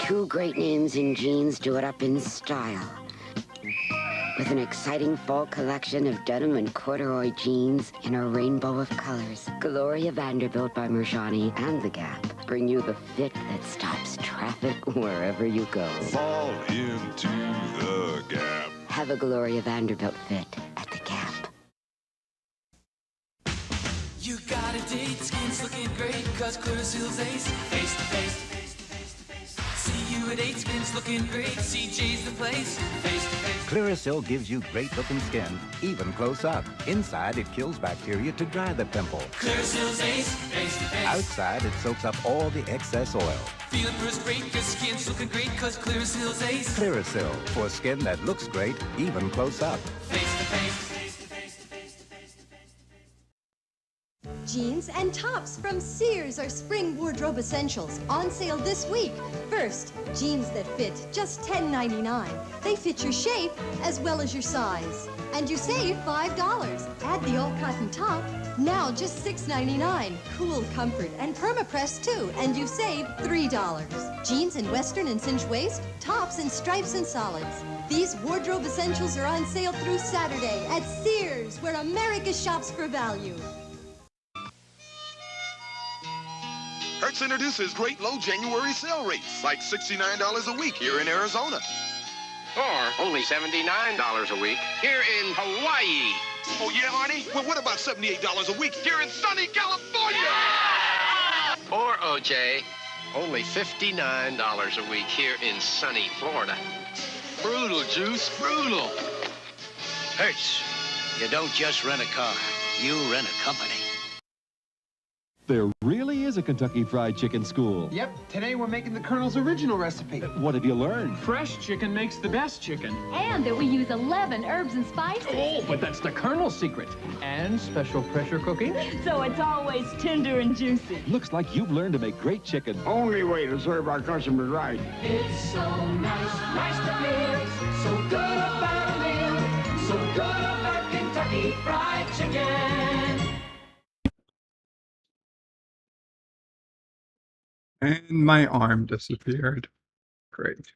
Two great names in jeans do it up in style. With an exciting fall collection of denim and corduroy jeans in a rainbow of colors, Gloria Vanderbilt by Mershani and The Gap bring you the fit that stops traffic wherever you go.
Fall into the Gap.
Have a Gloria Vanderbilt fit at The Gap.
You got a date, skin's looking great, cause Clearasil's ace. Face to face, see you at 8, skin's looking great, CJ's the place. Face to face.
Clearasil gives you great-looking skin, even close up. Inside, it kills bacteria to dry the pimple.
Clearasil's ace. Face to face.
Outside, it soaks up all the excess oil.
Feeling first rate, cause skin's looking great, cause Clearasil's ace.
Clearasil, for skin that looks great, even close up.
Face to face.
Jeans and tops from Sears are spring wardrobe essentials on sale this week. First, jeans that fit just $10.99. They fit your shape as well as your size. And you save $5. Add the all-cotton top, now just $6.99. Cool comfort and perma-press too, and you save $3. Jeans in western and cinch waist, tops in stripes and solids. These wardrobe essentials are on sale through Saturday at Sears, where America shops for value.
Hertz introduces great low January sale rates, like $69 a week here in Arizona.
Or only $79 a week here in Hawaii.
Oh, yeah, Arnie? Well, what about $78 a week here in sunny California?
Yeah! Or, OJ, only $59 a week here in sunny Florida. Brutal, Juice, brutal.
Hertz, you don't just rent a car, you rent a company.
There really is a Kentucky Fried Chicken school.
Yep, today we're making the Colonel's original recipe.
What have you learned?
Fresh chicken makes the best chicken.
And that we use 11 herbs and spices.
Oh, but that's the Colonel's secret. And special pressure cooking.
So it's always tender and juicy.
Looks like you've learned to make great chicken.
Only way to serve our customers right.
It's so nice to feel so good about a meal, so good about Kentucky Fried Chicken.
And my arm disappeared. Great.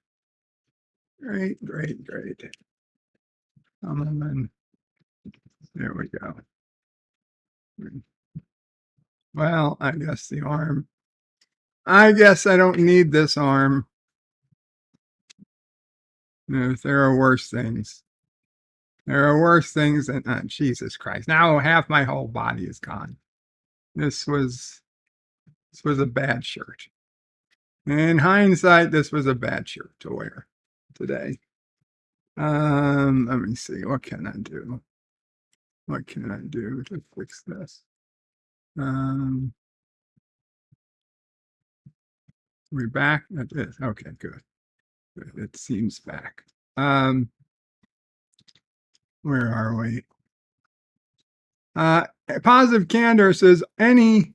Great. Come on. There we go. Well, I guess the arm. I guess I don't need this arm. No, there are worse things. There are worse things than Jesus Christ. Now half my whole body is gone. This was a bad shirt. In hindsight, this was a bad shirt to wear today. Let me see. What can I do? What can I do to fix this? We're back at this. Okay, good. It seems back. Where are we? Positive Candor says, any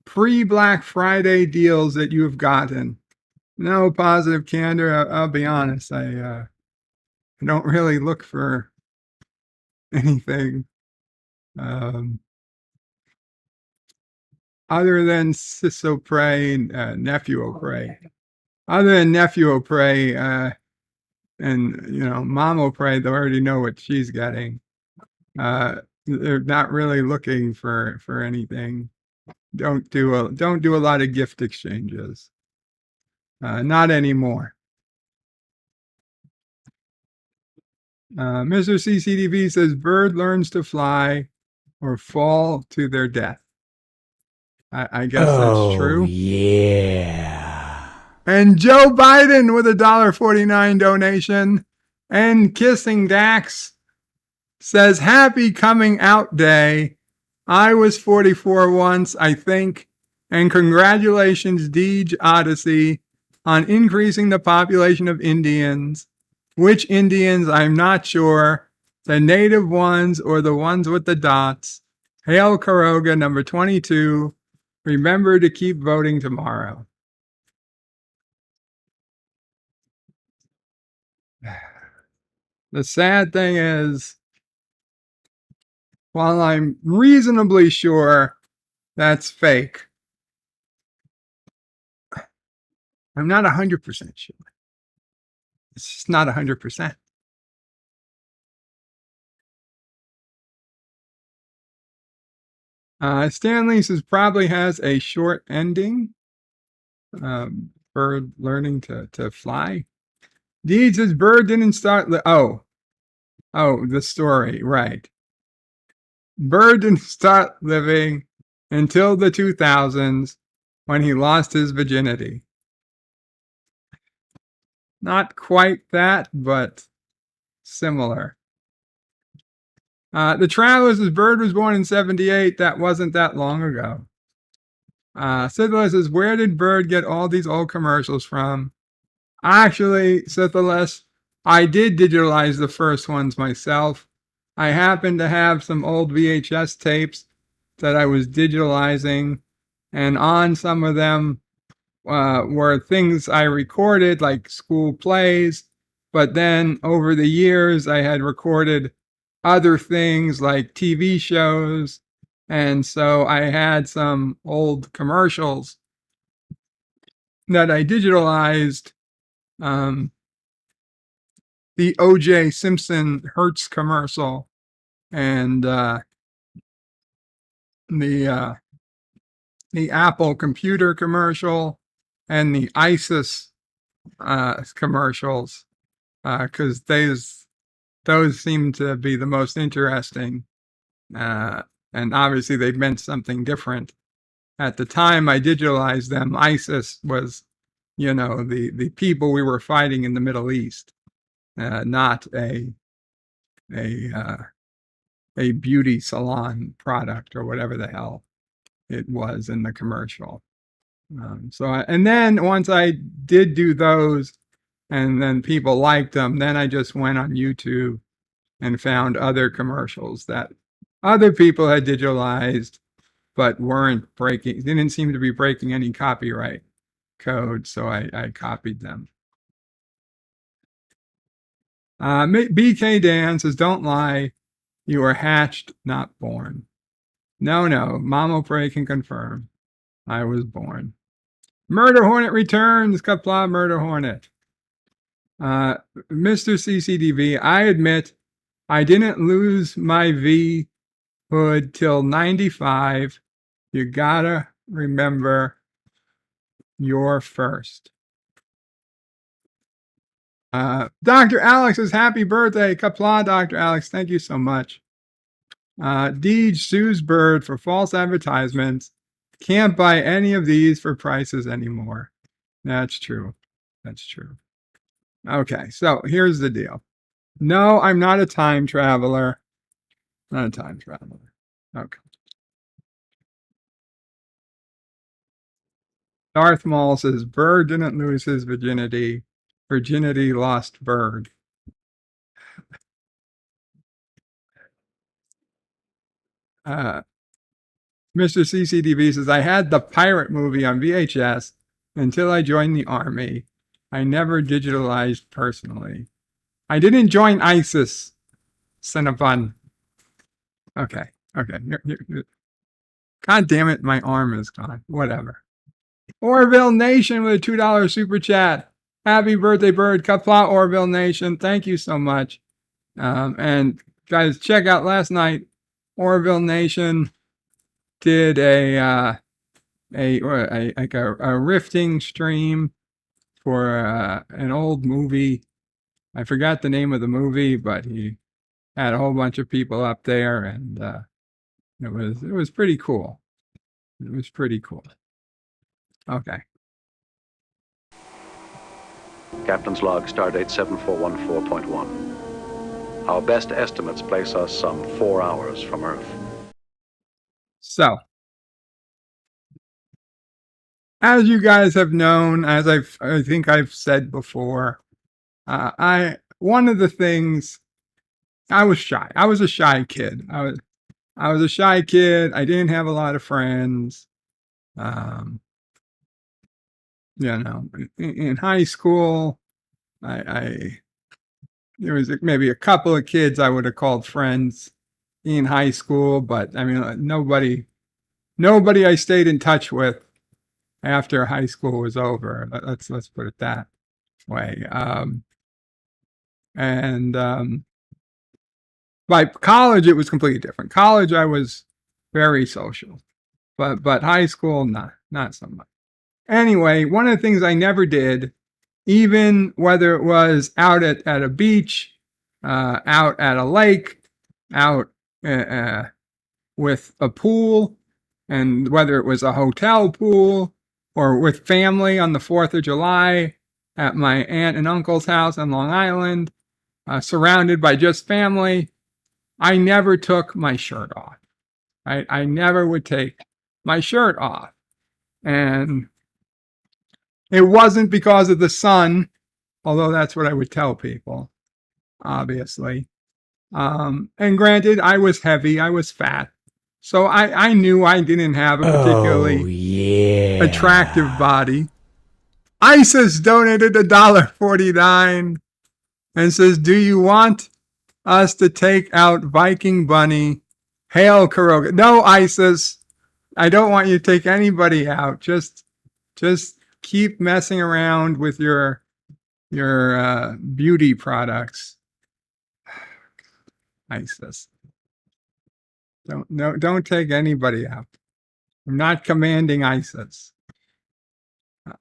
pre-Black Friday deals that you've gotten? No, Positive Candor. I'll be honest. I don't really look for anything other than Sisso Prey and Nephew O'Prey. Other than Nephew O'Prey and Mom O'Prey, they already know what she's getting. They're not really looking for anything. Don't do a lot of gift exchanges. Not anymore. Mr. CCTV says bird learns to fly or fall to their death. I guess that's true.
Yeah.
And Joe Biden with a $1.49 donation. And Kissing Dax says, happy coming out day. I was 44 once, I think. And congratulations, Deej Odyssey, on increasing the population of Indians. Which Indians, I'm not sure. The native ones or the ones with the dots. Hail Karoga, number 22. Remember to keep voting tomorrow. The sad thing is, while I'm reasonably sure that's fake, I'm not 100% sure. It's just not 100%. Stanley says probably has a short ending. Bird learning to fly. Deed says bird didn't start. Oh, the story, right. Bird didn't start living until the 2000s when he lost his virginity. Not quite that, but similar. The Travelers says bird was born in 78. That wasn't that long ago. Syphilis says, where did Bird get all these old commercials from? Actually, Syphilis, I did digitalize the first ones myself. I happen to have some old VHS tapes that I was digitalizing, and on some of them were things I recorded, like school plays, but then over the years I had recorded other things like TV shows, and so I had some old commercials that I digitalized. The O.J. Simpson Hertz commercial and the Apple computer commercial and the ISIS commercials, because those seem to be the most interesting. And obviously they meant something different. At the time I digitalized them, ISIS was, the people we were fighting in the Middle East, not a beauty salon product or whatever the hell it was in the commercial. And then once I did do those and then people liked them, then I just went on YouTube and found other commercials that other people had digitalized but didn't seem to be breaking any copyright code, so I copied them. BK Dan says, don't lie, you were hatched, not born. No, Mama Pray can confirm I was born. Murder Hornet returns, Qapla Murder Hornet. Mr. CCDV, I admit I didn't lose my V hood till 95. You gotta remember you're first. Dr. Alex says, happy birthday. Qapla, Dr. Alex. Thank you so much. Deej sues Bird for false advertisements. Can't buy any of these for prices anymore. That's true. That's true. Okay, so here's the deal. No, I'm not a time traveler. Not a time traveler. Okay. Darth Maul says, Bird didn't lose his virginity. Virginity lost Bird. Mr. CCTV says, I had the pirate movie on VHS until I joined the army. I never digitalized personally. I didn't join ISIS. Cinnabon. Okay. God damn it, my arm is gone. Whatever. Orville Nation with a $2 super chat. Happy birthday, Bird. Qapla, Orville Nation. Thank you so much. And guys, check out last night. Orville Nation did a rifting stream for an old movie. I forgot the name of the movie, but he had a whole bunch of people up there, and it was pretty cool. It was pretty cool. Okay.
Captain's log, stardate 7414.1. Our best estimates place us some 4 hours from Earth.
So, as you guys have known, as I think I've said before, one of the things, I was shy. I was a shy kid. I was a shy kid. I didn't have a lot of friends. In high school, there was maybe a couple of kids I would have called friends in high school, but I mean, nobody I stayed in touch with after high school was over. Let's put it that way. By college, it was completely different. College, I was very social, but high school, not so much. Anyway, one of the things I never did, even whether it was out at a beach, out at a lake, out with a pool, and whether it was a hotel pool or with family on the 4th of July at my aunt and uncle's house on Long Island, surrounded by just family, I never took my shirt off. I never would take my shirt off. And it wasn't because of the sun, although that's what I would tell people, obviously. And granted, I was heavy, I was fat. So I knew I didn't have a particularly attractive body. Isis donated $1.49 and says, do you want us to take out Viking Bunny? Hail Kuroga. No, Isis, I don't want you to take anybody out. Just keep messing around with your beauty products. Isis. Don't take anybody out. I'm not commanding ISIS.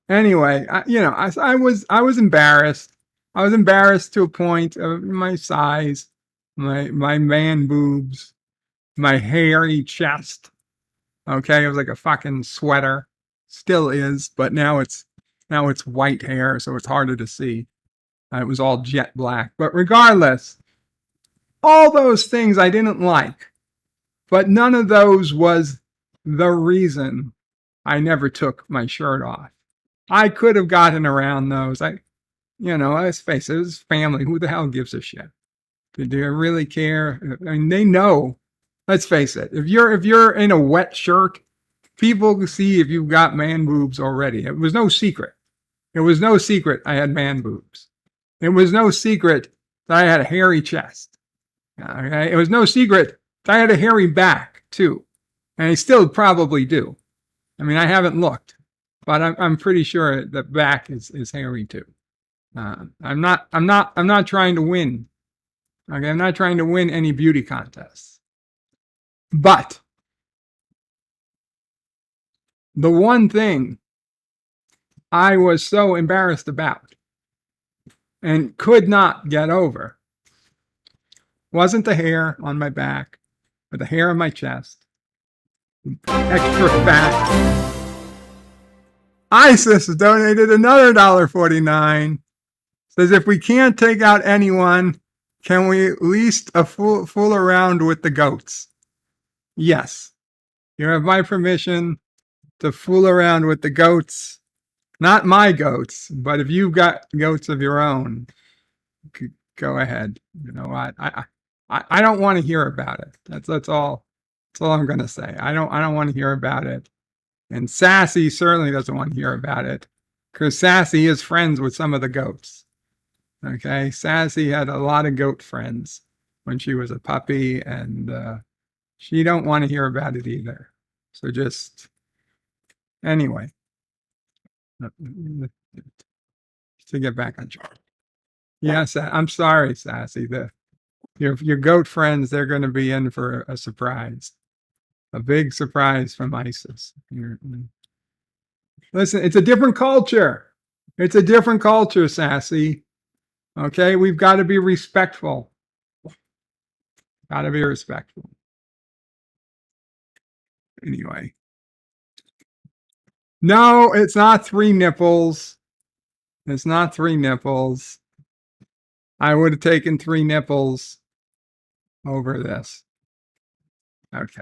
Anyway, I was embarrassed. I was embarrassed to a point of my size, my man boobs, my hairy chest. Okay, it was like a fucking sweater. Still is, but now it's white hair, so it's harder to see. It was all jet black. But regardless, all those things I didn't like. But none of those was the reason I never took my shirt off. I could have gotten around those. Let's face it, it was family. Who the hell gives a shit? Do they really care? I mean, they know. Let's face it. If you're in a wet shirt, people can see if you've got man boobs already. It was no secret. It was no secret I had man boobs. It was no secret that I had a hairy chest. Okay? It was no secret I had a hairy back too, and I still probably do. I mean, I haven't looked, but I'm pretty sure the back is hairy too. I'm not trying to win. Okay, I'm not trying to win any beauty contests. But the one thing I was so embarrassed about and could not get over wasn't the hair on my back, or the hair on my chest, extra fat. Isis donated another $1.49. Says, if we can't take out anyone, can we at least fool around with the goats? Yes. You have my permission to fool around with the goats. Not my goats, but if you've got goats of your own, go ahead. You know what? I don't want to hear about it. That's all I'm going to say. I don't want to hear about it. And Sassy certainly doesn't want to hear about it, because Sassy is friends with some of the goats. Okay, Sassy had a lot of goat friends when she was a puppy, and she don't want to hear about it either. So just anyway, to get back on track. Yes, I'm sorry, Sassy. your goat friends, they're going to be in for a surprise, a big surprise from ISIS. Listen, it's a different culture. It's a different culture, Sassy. Okay, we've got to be respectful. Got to be respectful. Anyway. No, it's not 3 nipples. It's not 3 nipples. I would have taken 3 nipples over this. Okay.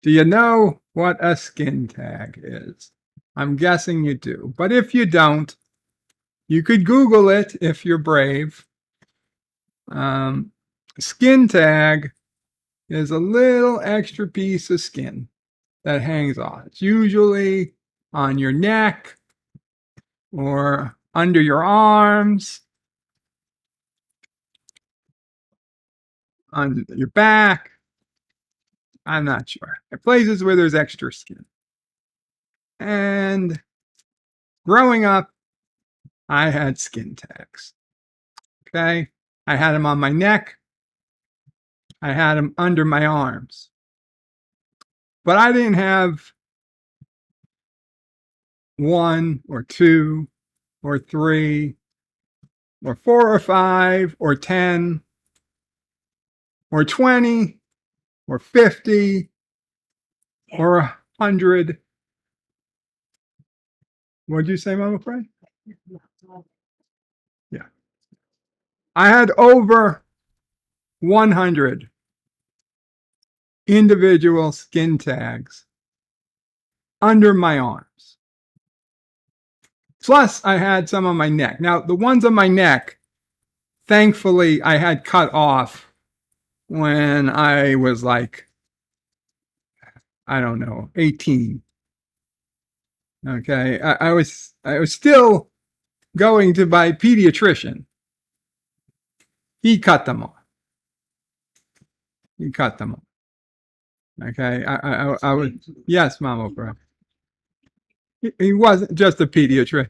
Do you know what a skin tag is? I'm guessing you do. But if you don't, you could Google it if you're brave. Skin tag is a little extra piece of skin that hangs on. It's usually on your neck or under your arms, on your back. I'm not sure. Places where there's extra skin. And growing up, I had skin tags. Okay. I had them on my neck. I had them under my arms. But I didn't have 1 or 2 or 3 or 4 or 5 or 10 or 20 or 50 or 100. What'd you say, Mama Fred? Yeah. I had over 100 individual skin tags under my arms. Plus, I had some on my neck. Now, the ones on my neck, thankfully, I had cut off when I was like, I don't know, 18. Okay. I was still going to my pediatrician. He cut them off. He cut them off. Okay. I would, yes, Mama Fred. He wasn't just a pediatrician.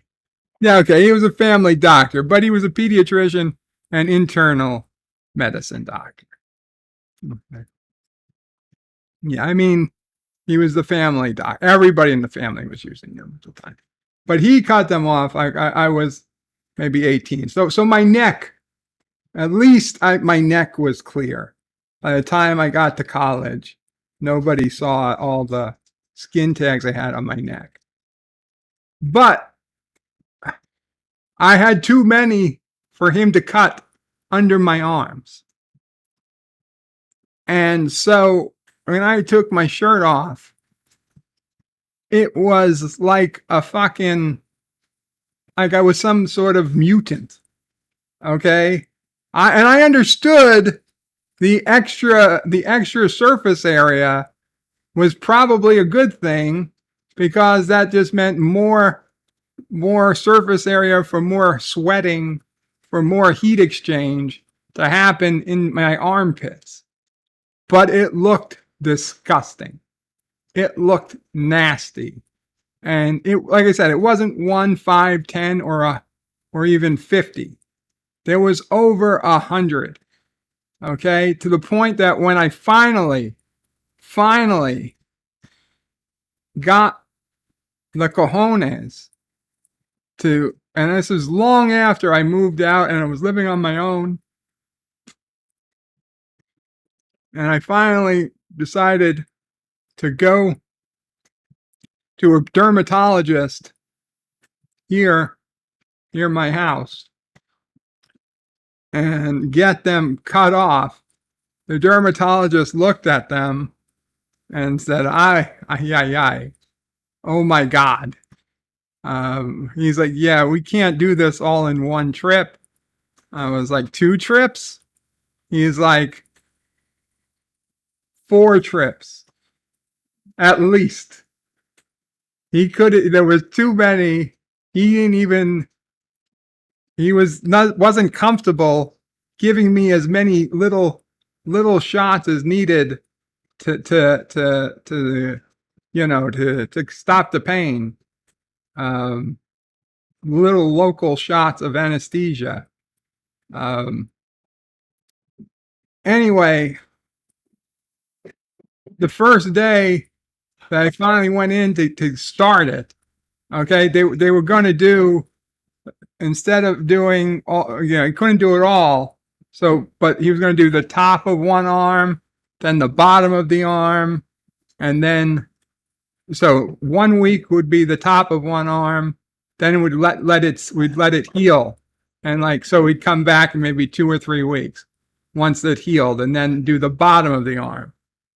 Yeah, okay. He was a family doctor, but he was a pediatrician and internal medicine doctor. Okay. Yeah, I mean, he was the family doc. Everybody in the family was using them at the time. But he cut them off. I was maybe 18. So my neck, at least my neck was clear. By the time I got to college, nobody saw all the skin tags I had on my neck. But I had too many for him to cut under my arms. And so when I took my shirt off, it was like a fucking, like I was some sort of mutant. Okay. I understood the extra surface area was probably a good thing because that just meant more surface area for more sweating, for more heat exchange to happen in my armpits. But it looked disgusting. It looked nasty. And it, like I said, it wasn't 1, 5, 10, or even 50. There was over 100. Okay, to the point that when I finally got the cojones to, and this is long after I moved out and I was living on my own, and I finally decided to go to a dermatologist here near my house and get them cut off. The dermatologist looked at them and said, oh my God. He's like, yeah, we can't do this all in one trip. I was like, 2 trips? He's like, 4 trips. At least. There was too many. He wasn't comfortable giving me as many little shots as needed to stop the pain. Little local shots of anesthesia. anyway, the first day that I finally went in to start it, okay, they were going to do, instead of doing all, he couldn't do it all. So, but he was going to do the top of one arm, then the bottom of the arm, and then, so 1 week would be the top of one arm, then it would we'd let it heal. And like, so we'd come back in maybe 2 or 3 weeks once it healed, and then do the bottom of the arm,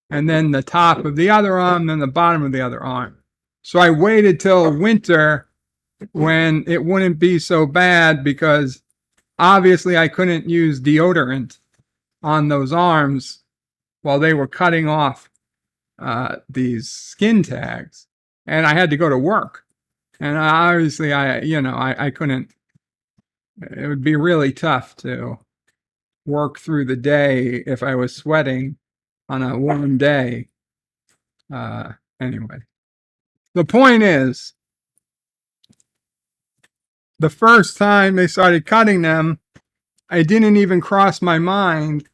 and then the top of the other arm, then the bottom of the other arm. So I waited till winter when it wouldn't be so bad, because obviously I couldn't use deodorant on those arms while they were cutting off these skin tags, and I had to go to work. And obviously I couldn't, it would be really tough to work through the day if I was sweating on a warm day. Anyway, the point is, the first time they started cutting them, it didn't even cross my mind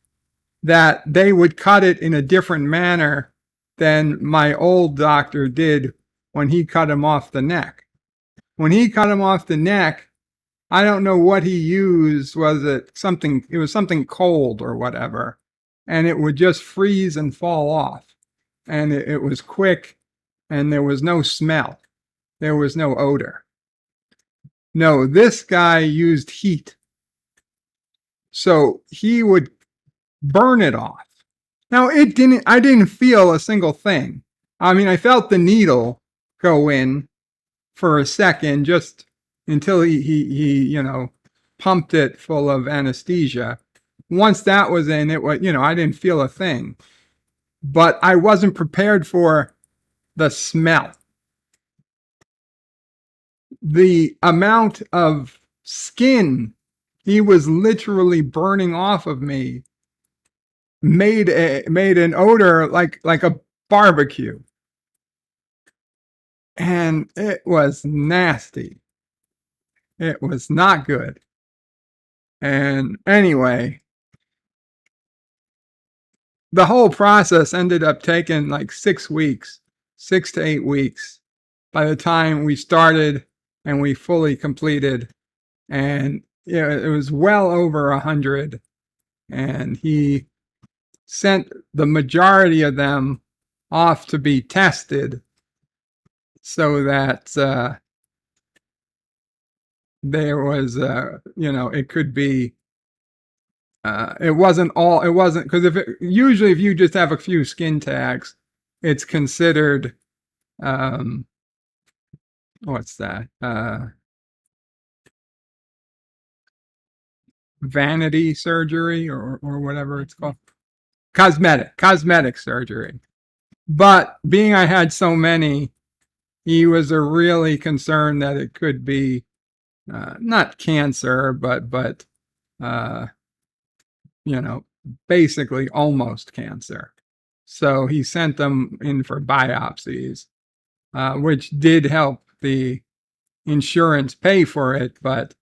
that they would cut it in a different manner than my old doctor did when he cut him off the neck. When he cut him off the neck, I don't know what he used. It was something cold or whatever, and it would just freeze and fall off. And it was quick, and there was no smell. There was no odor. No, this guy used heat. So he would burn it off. Now I didn't feel a single thing. I mean, I felt the needle go in for a second, just until he pumped it full of anesthesia. Once that was in, it was, I didn't feel a thing. But I wasn't prepared for the smell. The amount of skin he was literally burning off of me made an odor like a barbecue. And it was nasty. It was not good. And anyway, the whole process ended up taking like 6 weeks, 6 to 8 weeks by the time we started and we fully completed. And it was well over 100. And he sent the majority of them off to be tested so that there was, it could be, it wasn't, because usually if you just have a few skin tags, it's considered, what's that? Vanity surgery or whatever it's called. Cosmetic surgery. But being I had so many, he was really concerned that it could be not cancer, but basically almost cancer. So he sent them in for biopsies, which did help the insurance pay for it, but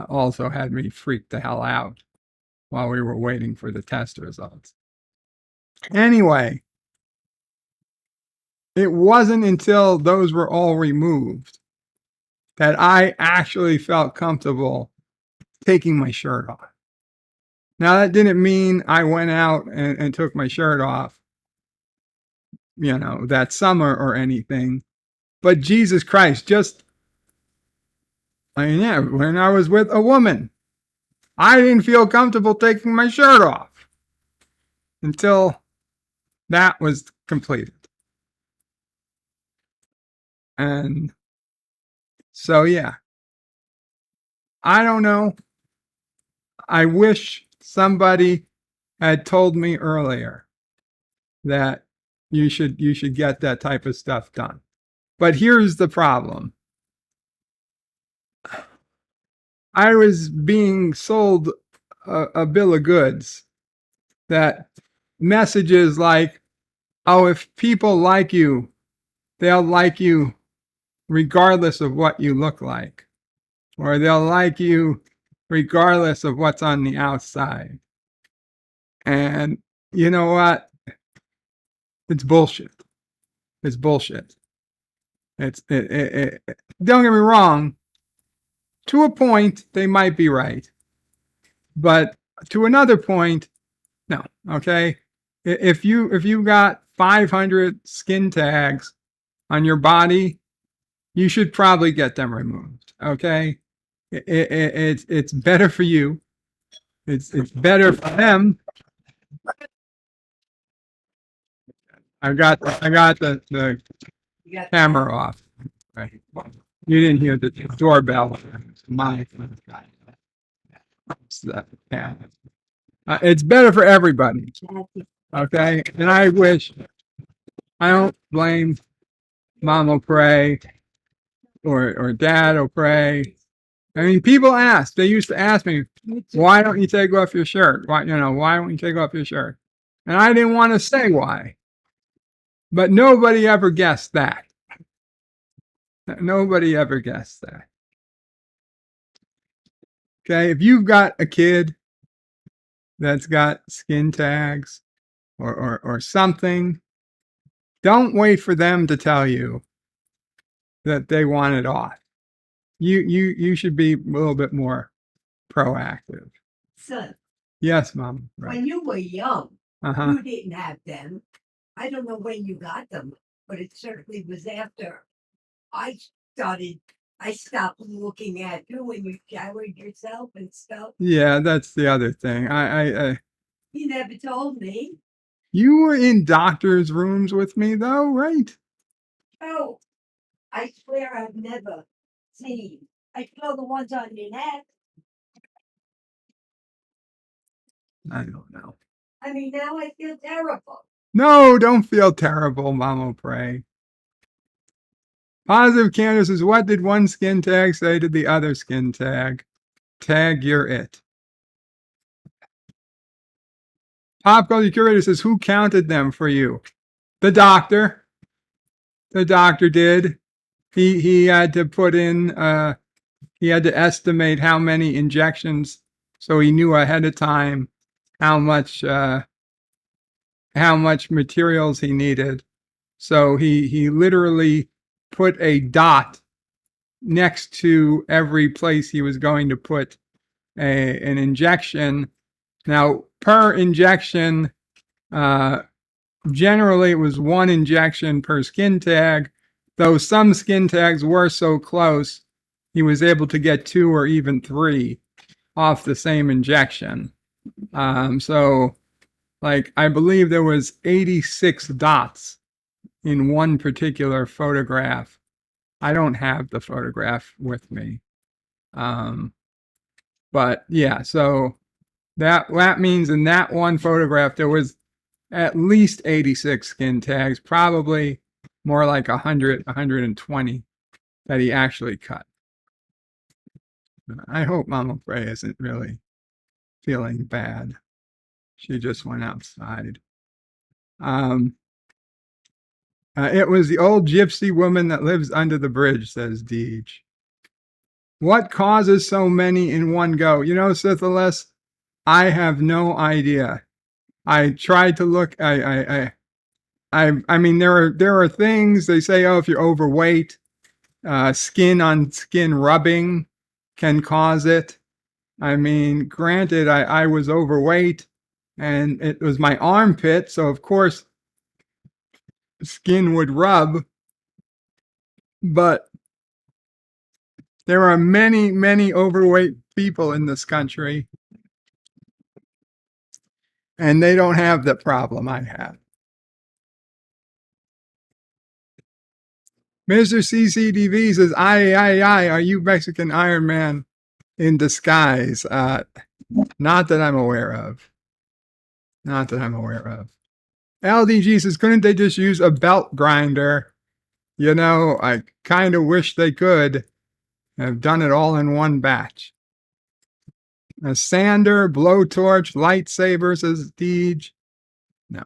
also had me freak the hell out while we were waiting for the test results. Anyway, it wasn't until those were all removed that I actually felt comfortable taking my shirt off. Now, that didn't mean I went out and took my shirt off, that summer or anything. But Jesus Christ, when I was with a woman, I didn't feel comfortable taking my shirt off until that was completed. And so, yeah, I don't know. I wish somebody had told me earlier that you should get that type of stuff done. But here's the problem. I was being sold a bill of goods that messages like, oh, if people like you, they'll like you regardless of what you look like, or they'll like you regardless of what's on the outside. And you know what? It's bullshit. It's bullshit. Don't get me wrong. To a point, they might be right. But to another point, no. Okay. If you got 500 skin tags on your body, you should probably get them removed. Okay. It's better for you. It's better for them. I got the camera off. Right. You didn't hear the doorbell. It's my yeah. It's better for everybody. Okay. And I don't blame Mom will pray or Dad will pray. I mean, people ask. They used to ask me, "Why don't you take off your shirt? Why don't you take off your shirt?" And I didn't want to say why. But nobody ever guessed that. Nobody ever guessed that. Okay, if you've got a kid that's got skin tags or something, don't wait for them to tell you that they want it off. You should be a little bit more proactive.
Son,
Yes, Mom. Right.
when you were young,
Uh-huh.
you didn't have them. I don't know when you got them, but it certainly was after I stopped looking at you when you showered yourself and stuff.
Yeah, that's the other thing. I
You never told me.
you were in doctors' rooms with me though, right?
Oh, I swear I've never seen. I saw the ones on your neck.
I don't know.
I mean, now I feel terrible.
No, don't feel terrible, Mama Pray. Positive Candace says, what did one skin tag say to the other skin tag? Tag, you're it. Pop Culture Curator says, who counted them for you? The doctor. The doctor did. He had to put in, he had to estimate how many injections, so he knew ahead of time how much materials he needed. So he literally put a dot next to every place he was going to put an injection. Now, per injection, generally it was one injection per skin tag, though some skin tags were so close, he was able to get 2 or even 3 off the same injection. So, like, I believe there was 86 dots in one particular photograph. I don't have the photograph with me. But yeah, so that means in that one photograph, there was at least 86 skin tags, probably more like 100, 120 that he actually cut. I hope Mama Frey isn't really feeling bad. She just went outside. It was the old gypsy woman that lives under the bridge, says Deej. What causes so many in one go? You know, syphilis, I have no idea. I tried to look. I mean, there are things they say. Oh, if you're overweight, skin on skin rubbing can cause it. I mean, granted, I was overweight, and it was my armpit, so of course, skin would rub. But there are many, many overweight people in this country, and they don't have the problem I have. Mr. CCDV says, aye, are you Mexican Iron Man in disguise? Not that I'm aware of. Not that I'm aware of. LDG says, couldn't they just use a belt grinder? You know, I kind of wish they could have done it all in one batch. A sander, blowtorch, lightsaber, says Deej. No.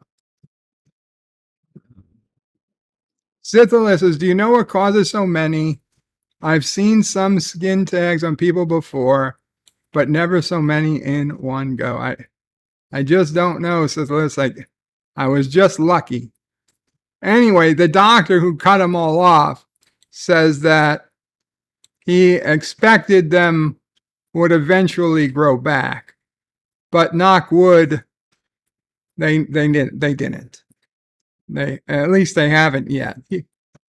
Syphilis says, do you know what causes so many? I've seen some skin tags on people before, but never so many in one go. I just don't know, says Liz. Like, I was just lucky. Anyway, the doctor who cut them all off says that he expected them would eventually grow back, but knock wood, they didn't. They, at least they haven't yet.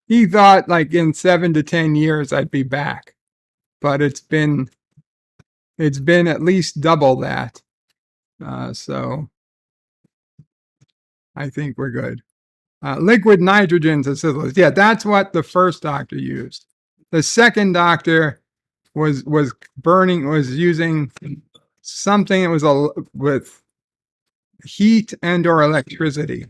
He thought like in 7 to 10 years I'd be back, but it's been at least double that. So I think we're good. Liquid nitrogen to syphilis. Yeah, that's what the first doctor used. The second doctor was using something that was with heat and or electricity.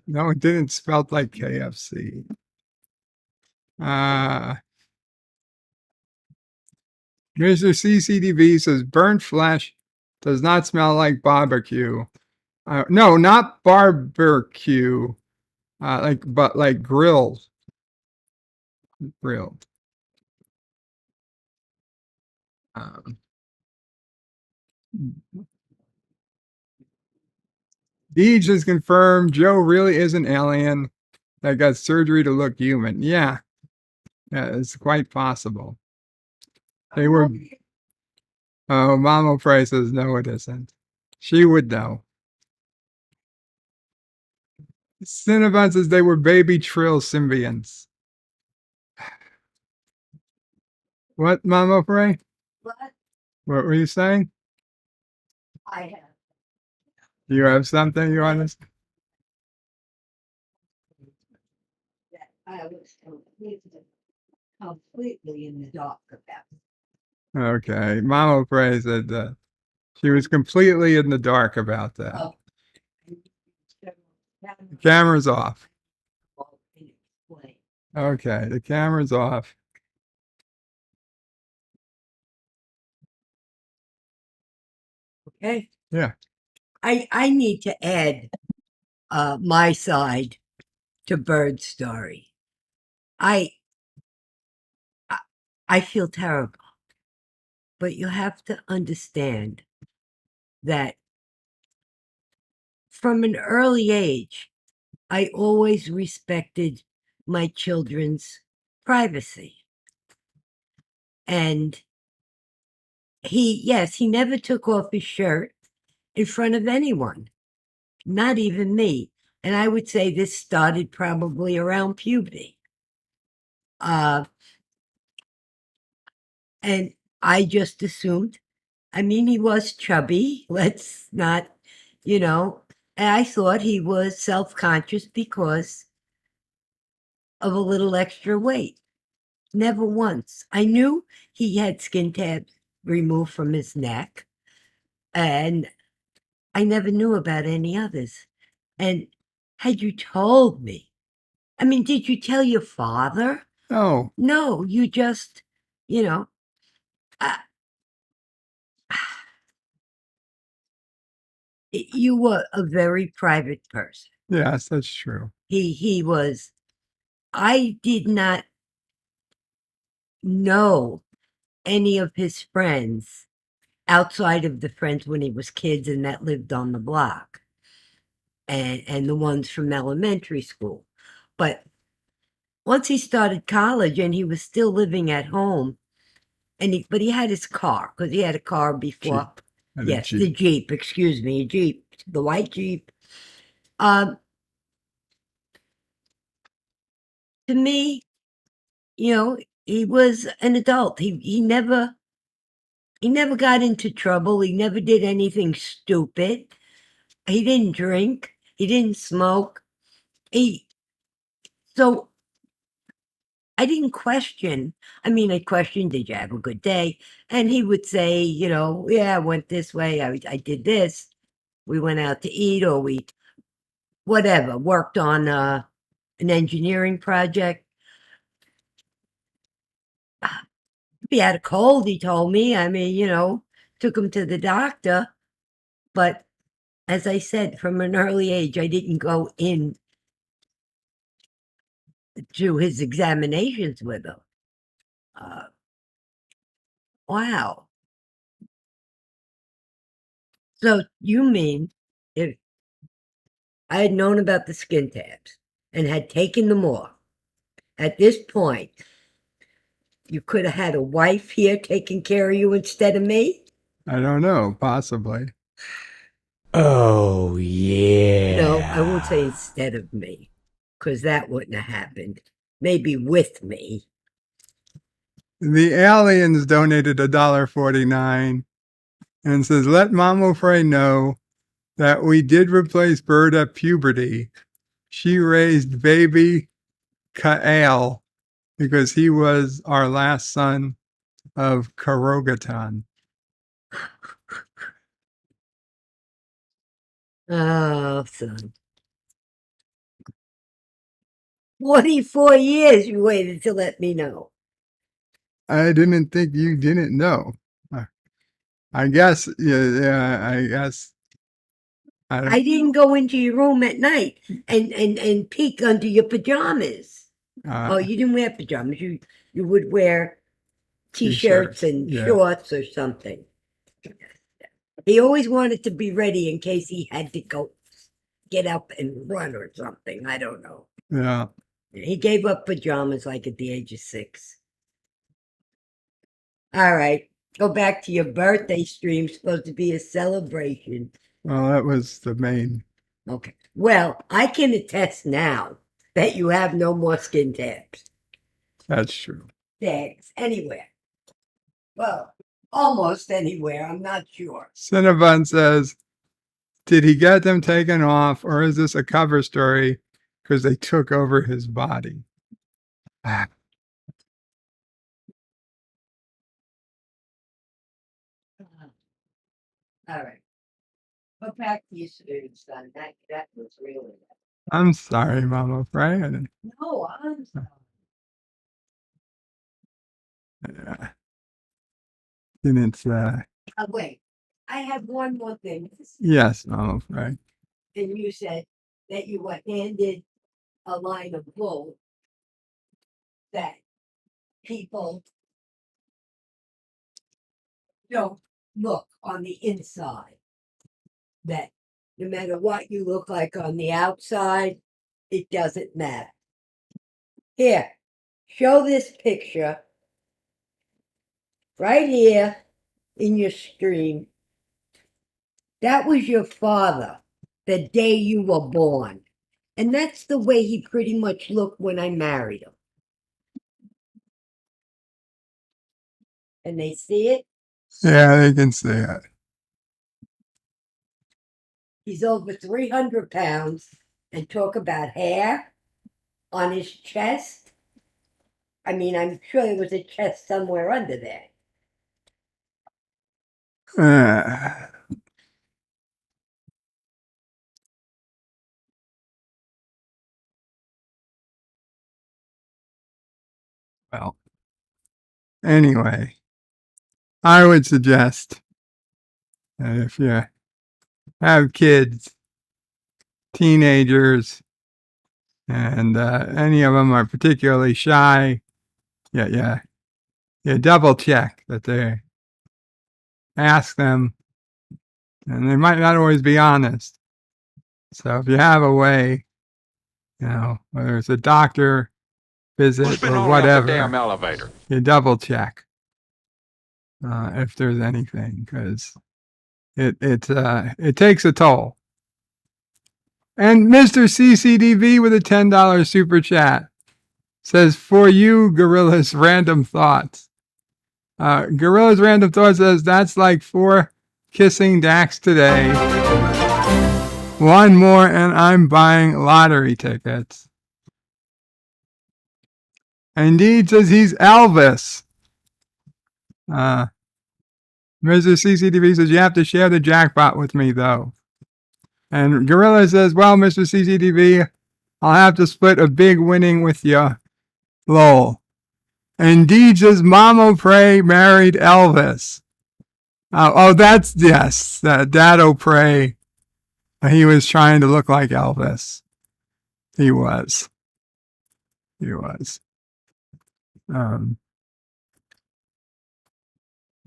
No, it didn't spell like KFC. Mr. CCTV says burnt flesh does not smell like barbecue. No, not barbecue. But like grilled. Deej has confirmed Joe really is an alien that got surgery to look human. Yeah, it's quite possible. They were. Oh, Mama Price says no, it isn't. She would know. Cinnabon says they were baby Trill symbionts. What, Mama Frey?
What?
What were you saying?
I have.
You have something you want to say?
That I was completely in the dark about.
Okay. Mama Frey said that she was completely in the dark about that.
Oh.
The camera's off. Okay, the camera's off.
Okay.
Yeah.
I need to add my side to Bird's story. I feel terrible, but you have to understand that from an early age, I always respected my children's privacy. And he never took off his shirt in front of anyone, not even me. And I would say this started probably around puberty. And I just assumed, I mean, he was chubby. Let's not, and I thought he was self-conscious because of a little extra weight. Never once. I knew he had skin tabs removed from his neck, and I never knew about any others. And had you told me, I mean, did you tell your father?
No.
No, you just, you were a very private person.
Yes, that's true.
He was. I did not know any of his friends outside of the friends when he was kids and that lived on the block, and the ones from elementary school. But once he started college and he was still living at home, but he had his car, because he had a car before. Yes, the Jeep, excuse me, a Jeep, the white Jeep. To me, he was an adult. He never got into trouble. He never did anything stupid. He didn't drink. He didn't smoke. So I didn't question. I mean, I questioned, did you have a good day? And he would say, yeah, I went this way. I did this. We went out to eat, or we, whatever, worked on an engineering project. If he had a cold, he told me. I mean, took him to the doctor. But as I said, from an early age, I didn't go in to his examinations with him. Wow. So you mean if I had known about the skin tabs and had taken them off, at this point, you could have had a wife here taking care of you instead of me?
I don't know, possibly.
Oh, yeah.
No, I won't say instead of me, because that wouldn't have happened. Maybe with me.
The aliens donated $1.49 and says, let Mama Frey know that we did replace Bird at puberty. She raised baby Kael because he was our last son of Karogatan.
Oh, son. 44 years you waited to let me know.
I didn't think you didn't know. I guess, yeah, I guess.
I didn't go into your room at night and peek under your pajamas. Oh, you didn't wear pajamas. You would wear t-shirts and shorts or something. He always wanted to be ready in case he had to go get up and run or something. I don't know.
Yeah.
He gave up pajamas like at the age of 6. All right. Go back to your birthday stream. Supposed to be a celebration.
Well, that was the main.
Okay. Well, I can attest now that you have no more skin tabs.
That's true.
Tags anywhere. Well, almost anywhere. I'm not sure.
Cinnabon says, did he get them taken off, or is this a cover story because they took over his body?
All right. Go back to your food, son. That was really bad.
I'm sorry, Mama Frey.
No, I'm sorry.
Yeah. Didn't
Wait. I have one more thing.
Yes, Mama Frey.
And you said that you were handed a line of bull that people don't look on the inside. That no matter what you look like on the outside, it doesn't matter. Here, show this picture right here in your stream. That was your father the day you were born. And that's the way he pretty much looked when I married him. And they see it?
Yeah, they can see it.
He's over 300 pounds, and talk about hair on his chest. I mean, I'm sure there was a chest somewhere under there.
Well, anyway, I would suggest that if you have kids, teenagers, and any of them are particularly shy, you double check that they ask them, and they might not always be honest. So if you have a way, whether it's a doctor visit or whatever,
damn elevator?
you double check if there's anything, because it takes a toll. And Mr. CCDV with a $10 super chat says, for you, Gorilla's Random Thoughts. Gorilla's Random Thoughts says, that's like 4 kissing Dax today. 1 more and I'm buying lottery tickets. Indeed says he's Elvis. Mr. CCTV says, you have to share the jackpot with me, though. And Gorilla says, well, Mr. CCTV, I'll have to split a big winning with you. Lol. Indeed says, Mama Pray married Elvis. That's, yes, Dad O'Prey. He was trying to look like Elvis. He was.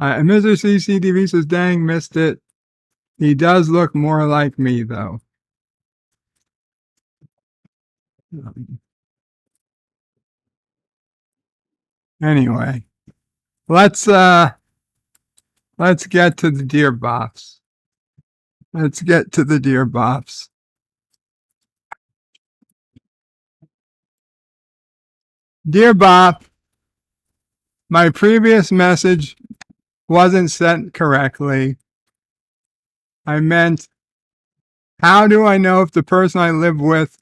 Mr. CCTV says, dang, missed it. He does look more like me, though. Anyway, let's get to the Dear Bops. Let's get to the Dear Bops. Dear Bop, my previous message wasn't sent correctly. I meant, how do I know if the person I live with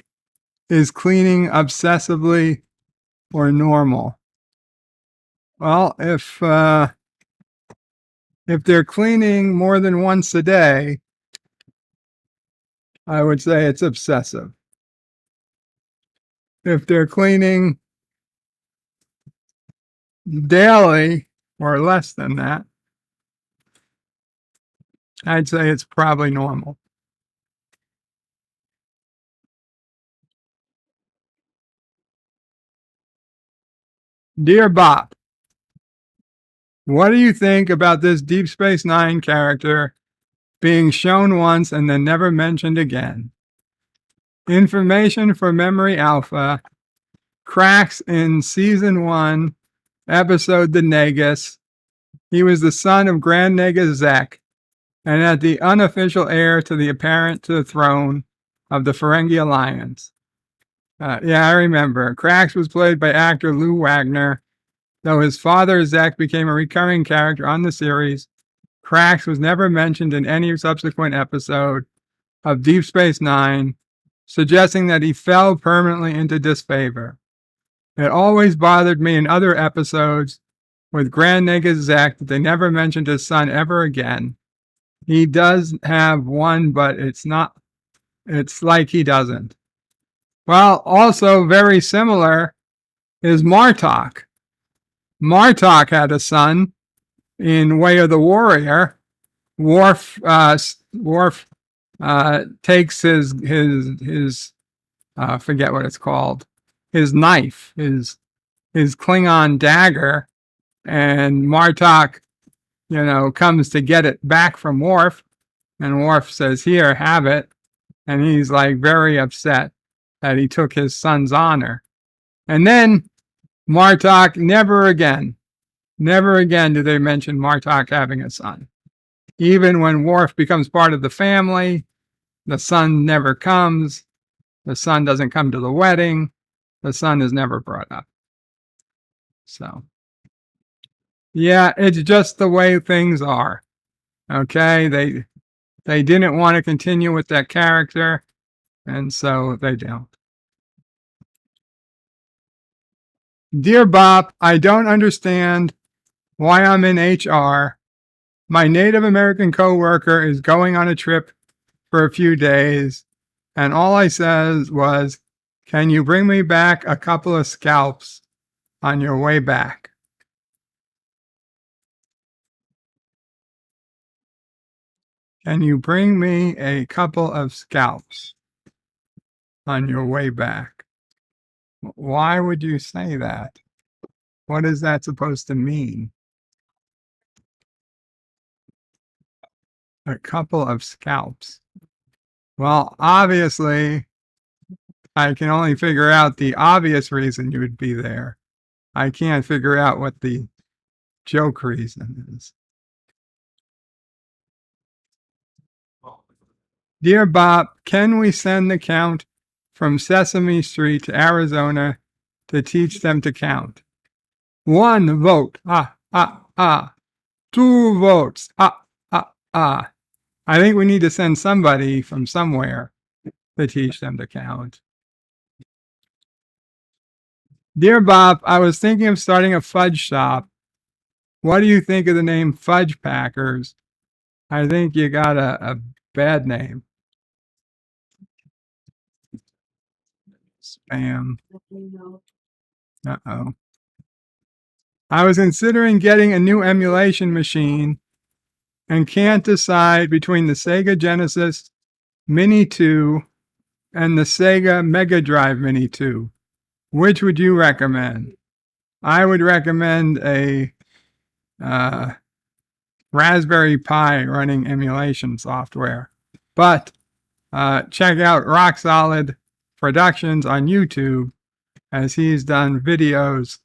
is cleaning obsessively or normal? Well, if they're cleaning more than once a day, I would say it's obsessive. If they're cleaning daily or less than that, I'd say it's probably normal. Dear Bob, what do you think about this Deep Space Nine character being shown once and then never mentioned again? Information for Memory Alpha, cracks in Season 1, Episode The Negus. He was the son of Grand Negus Zek, and at the unofficial heir to the apparent to the throne of the Ferengi Alliance. Yeah, I remember. Cracks was played by actor Lou Wagner. Though his father, Zek, became a recurring character on the series, Cracks was never mentioned in any subsequent episode of Deep Space Nine, suggesting that he fell permanently into disfavor. It always bothered me in other episodes with Grand Negus Zek that they never mentioned his son ever again. He does have one, but it's like he doesn't. Well, also very similar is Martok. Martok had a son in Way of the Warrior. Worf takes his forget what it's called, his knife, his Klingon dagger, and Martok, comes to get it back from Worf, and Worf says, "Here, have it," and he's like very upset that he took his son's honor. And then Martok, never again do they mention Martok having a son. Even when Worf becomes part of the family, the son never comes. The son doesn't come to the wedding. The son is never brought up. So, yeah, it's just the way things are. Okay, they didn't want to continue with that character, and so they don't. Dear Bob, I don't understand why I'm in HR. My Native American coworker is going on a trip for a few days, and all I said was, "Can you bring me back a couple of scalps on your way back?" Can you bring me a couple of scalps on your way back? Why would you say that? What is that supposed to mean? A couple of scalps. Well, obviously, I can only figure out the obvious reason you would be there. I can't figure out what the joke reason is. Dear Bob, can we send the count from Sesame Street to Arizona to teach them to count? 1 vote. 2 votes. I think we need to send somebody from somewhere to teach them to count. Dear Bob, I was thinking of starting a fudge shop. What do you think of the name Fudge Packers? I think you got a bad name. Spam. Uh-oh. I was considering getting a new emulation machine and can't decide between the Sega Genesis Mini 2 and the Sega Mega Drive Mini 2. Which would you recommend? I would recommend a Raspberry Pi running emulation software. But check out Rock Solid Productions on YouTube, as he's done videos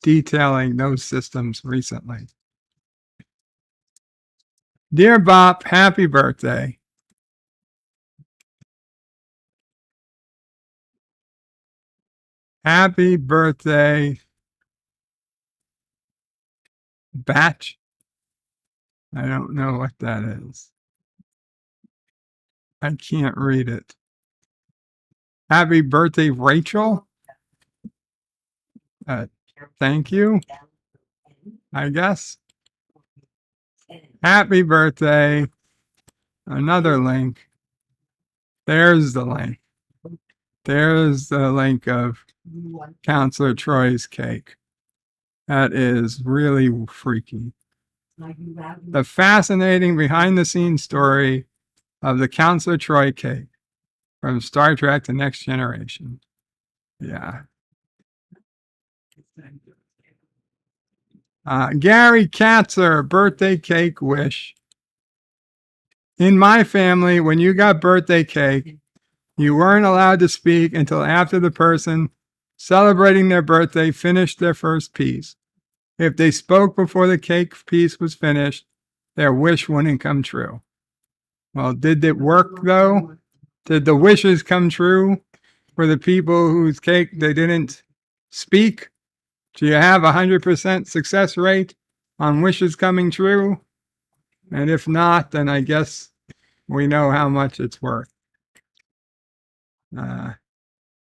detailing those systems recently. Dear Bop, happy birthday. Happy birthday, Batch. I don't know what that is. I can't read it. Happy birthday, Rachel. Thank you, I guess. Happy birthday. Another link. There's the link. There's the link of Counselor Troy's cake. That is really freaky. The fascinating behind-the-scenes story of the Counselor Troy cake from Star Trek The Next Generation. Yeah. Gary Katzer, birthday cake wish. In my family, when you got birthday cake, you weren't allowed to speak until after the person celebrating their birthday finished their first piece. If they spoke before the cake piece was finished, their wish wouldn't come true. Well, did it work though? Did the wishes come true for the people whose cake they didn't speak? Do you have 100% success rate on wishes coming true? And if not, then I guess we know how much it's worth.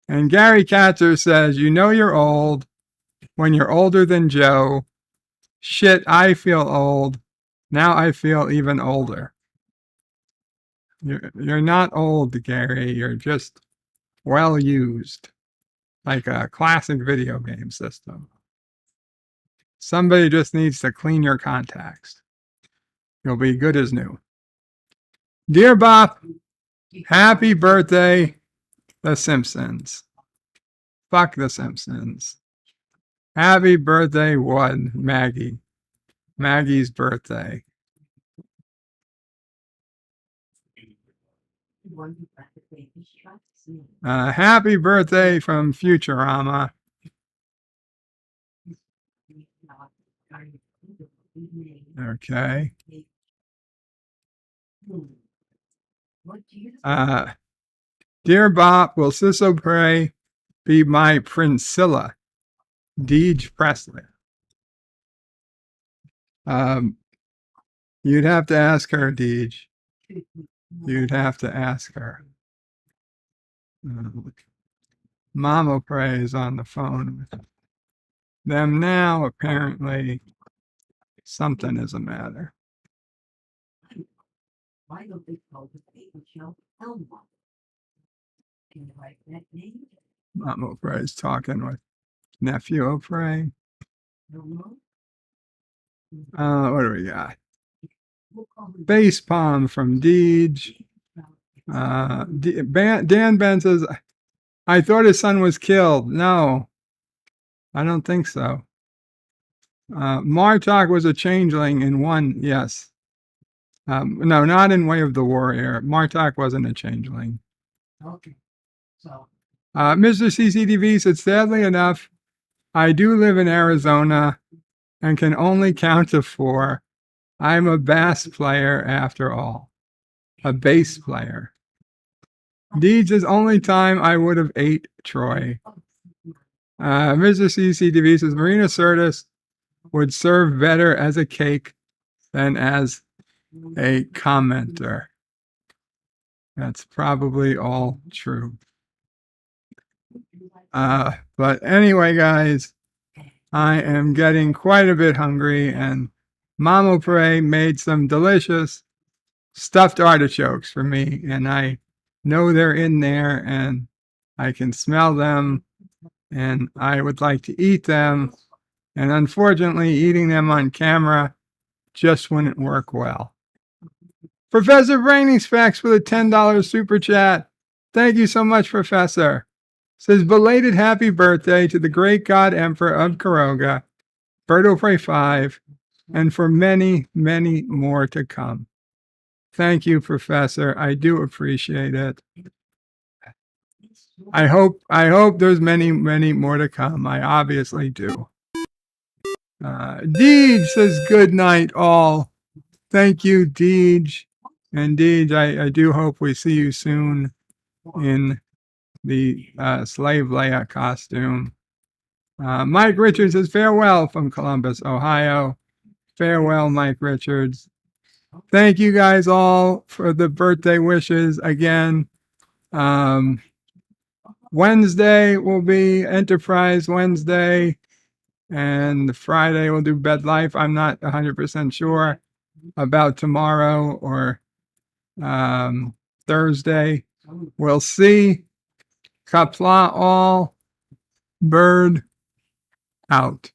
And Gary Katzer says, you know you're old when you're older than Joe. Shit, I feel old. Now I feel even older. You're not old, Gary. You're just well used, like a classic video game system. Somebody just needs to clean your contacts. You'll be good as new. Dear Bop, happy birthday, The Simpsons. Fuck The Simpsons. Happy birthday, one, Maggie. Maggie's birthday. Happy birthday from Futurama. Okay. Dear Bop, will Sisso Prey be my Princilla? Deej Presley. You'd have to ask her, Deej. You'd have to ask her. Mama Prey is on the phone with them now. Apparently, something is the matter.
Why don't they call the paper show Elmo? Can you write that name?
Mama Prey is talking with nephew Prey.
Elmo?
What do we got? Base palm from Deej. Dan Ben says, I thought his son was killed. No, I don't think so. Martok was a changeling in one, yes. No, not in Way of the Warrior. Martok wasn't a changeling.
Okay. So.
Mr. CCTV said, sadly enough, I do live in Arizona and can only count to 4. I'm a bass player after all. A bass player. Deeds is only time I would have ate Troy. Mr. CCTV says, Marina Sirtis would serve better as a cake than as a commenter. That's probably all true. But anyway, guys, I am getting quite a bit hungry, and Mama Prey made some delicious stuffed artichokes for me, and I know they're in there, and I can smell them, and I would like to eat them, and unfortunately, eating them on camera just wouldn't work well. Professor Brainy Specs with a $10 super chat. Thank you so much, Professor. Says, belated happy birthday to the great God Emperor of Karoga, Birdo Prey 5, and for many, many more to come. Thank you, Professor. I do appreciate it. I hope there's many, many more to come. I obviously do. Deej says good night, all. Thank you, Deej. And Deej, I do hope we see you soon in the slave Leia costume. Mike Richards says farewell from Columbus, Ohio. Farewell, Mike Richards. Thank you guys all for the birthday wishes again. Wednesday will be Enterprise Wednesday, and Friday we'll do Bed Life. I'm not 100% sure about tomorrow or Thursday. We'll see. Qapla all. Bird out.